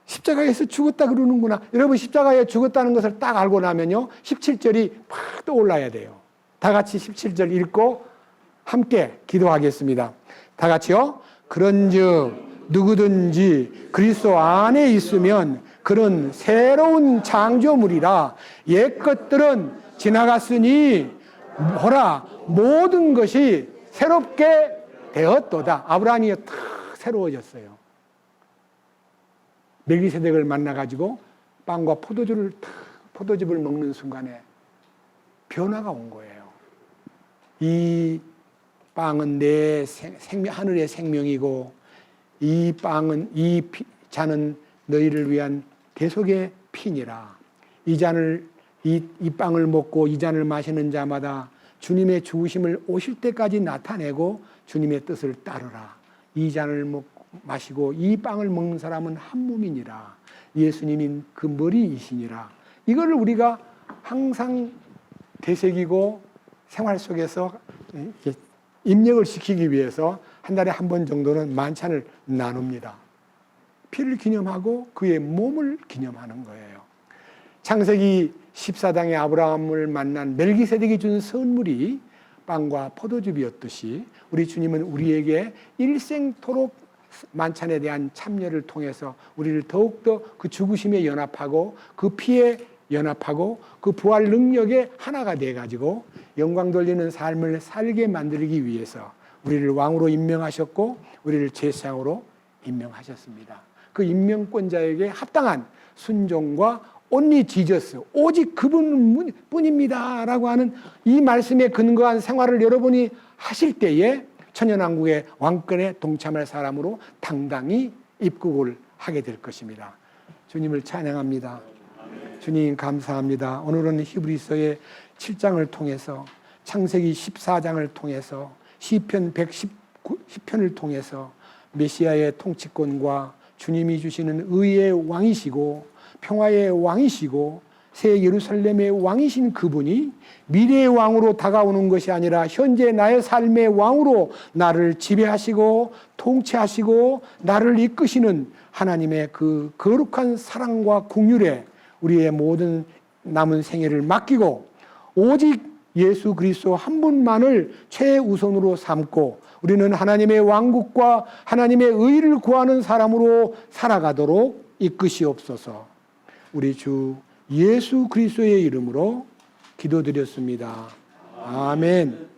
십자가에서 죽었다 그러는구나. 여러분 십자가에 죽었다는 것을 딱 알고 나면요. 17절이 팍 떠올라야 돼요. 다 같이 17절 읽고 함께 기도하겠습니다. 다 같이요. 그런즉 누구든지 그리스도 안에 있으면 그는 새로운 창조물이라 옛 것들은 지나갔으니 보라 모든 것이 새롭게 되었도다. 아브라함이 탁 새로워졌어요. 멜기세덱을 만나가지고 빵과 포도즙을 먹는 순간에 변화가 온 거예요. 이 빵은 내 하늘의 생명이고 이 잔은 너희를 위한 대속의 피니라. 이 빵을 먹고 이 잔을 마시는 자마다 주님의 죽으심을 오실 때까지 나타내고 주님의 뜻을 따르라. 이 잔을 마시고 이 빵을 먹는 사람은 한 몸이니라. 예수님인 그 머리이시니라. 이거를 우리가 항상 되새기고 생활 속에서 입력을 시키기 위해서 한 달에 한 번 정도는 만찬을 나눕니다. 피를 기념하고 그의 몸을 기념하는 거예요. 창세기 14장의 아브라함을 만난 멜기세덱이 준 선물이 빵과 포도즙이었듯이 우리 주님은 우리에게 일생토록 만찬에 대한 참여를 통해서 우리를 더욱더 그 죽으심에 연합하고 그 피에 연합하고 그 부활 능력에 하나가 돼가지고 영광 돌리는 삶을 살게 만들기 위해서 우리를 왕으로 임명하셨고 우리를 제사장으로 임명하셨습니다. 그 임명권자에게 합당한 순종과 only Jesus, 오직 그분뿐입니다 라고 하는 이 말씀에 근거한 생활을 여러분이 하실 때에 천연왕국의 왕권에 동참할 사람으로 당당히 입국을 하게 될 것입니다. 주님을 찬양합니다. 주님 감사합니다. 오늘은 히브리서의 7장을 통해서, 창세기 14장을 통해서, 시편 110편을 통해서 메시아의 통치권과 주님이 주시는 의의 왕이시고 평화의 왕이시고 새 예루살렘의 왕이신 그분이 미래의 왕으로 다가오는 것이 아니라 현재 나의 삶의 왕으로 나를 지배하시고 통치하시고 나를 이끄시는 하나님의 그 거룩한 사랑과 긍휼에 우리의 모든 남은 생애를 맡기고 오직 예수 그리스도 한 분만을 최우선으로 삼고 우리는 하나님의 왕국과 하나님의 의를 구하는 사람으로 살아가도록 이끄시옵소서. 우리 주 예수 그리스도의 이름으로 기도드렸습니다. 아멘.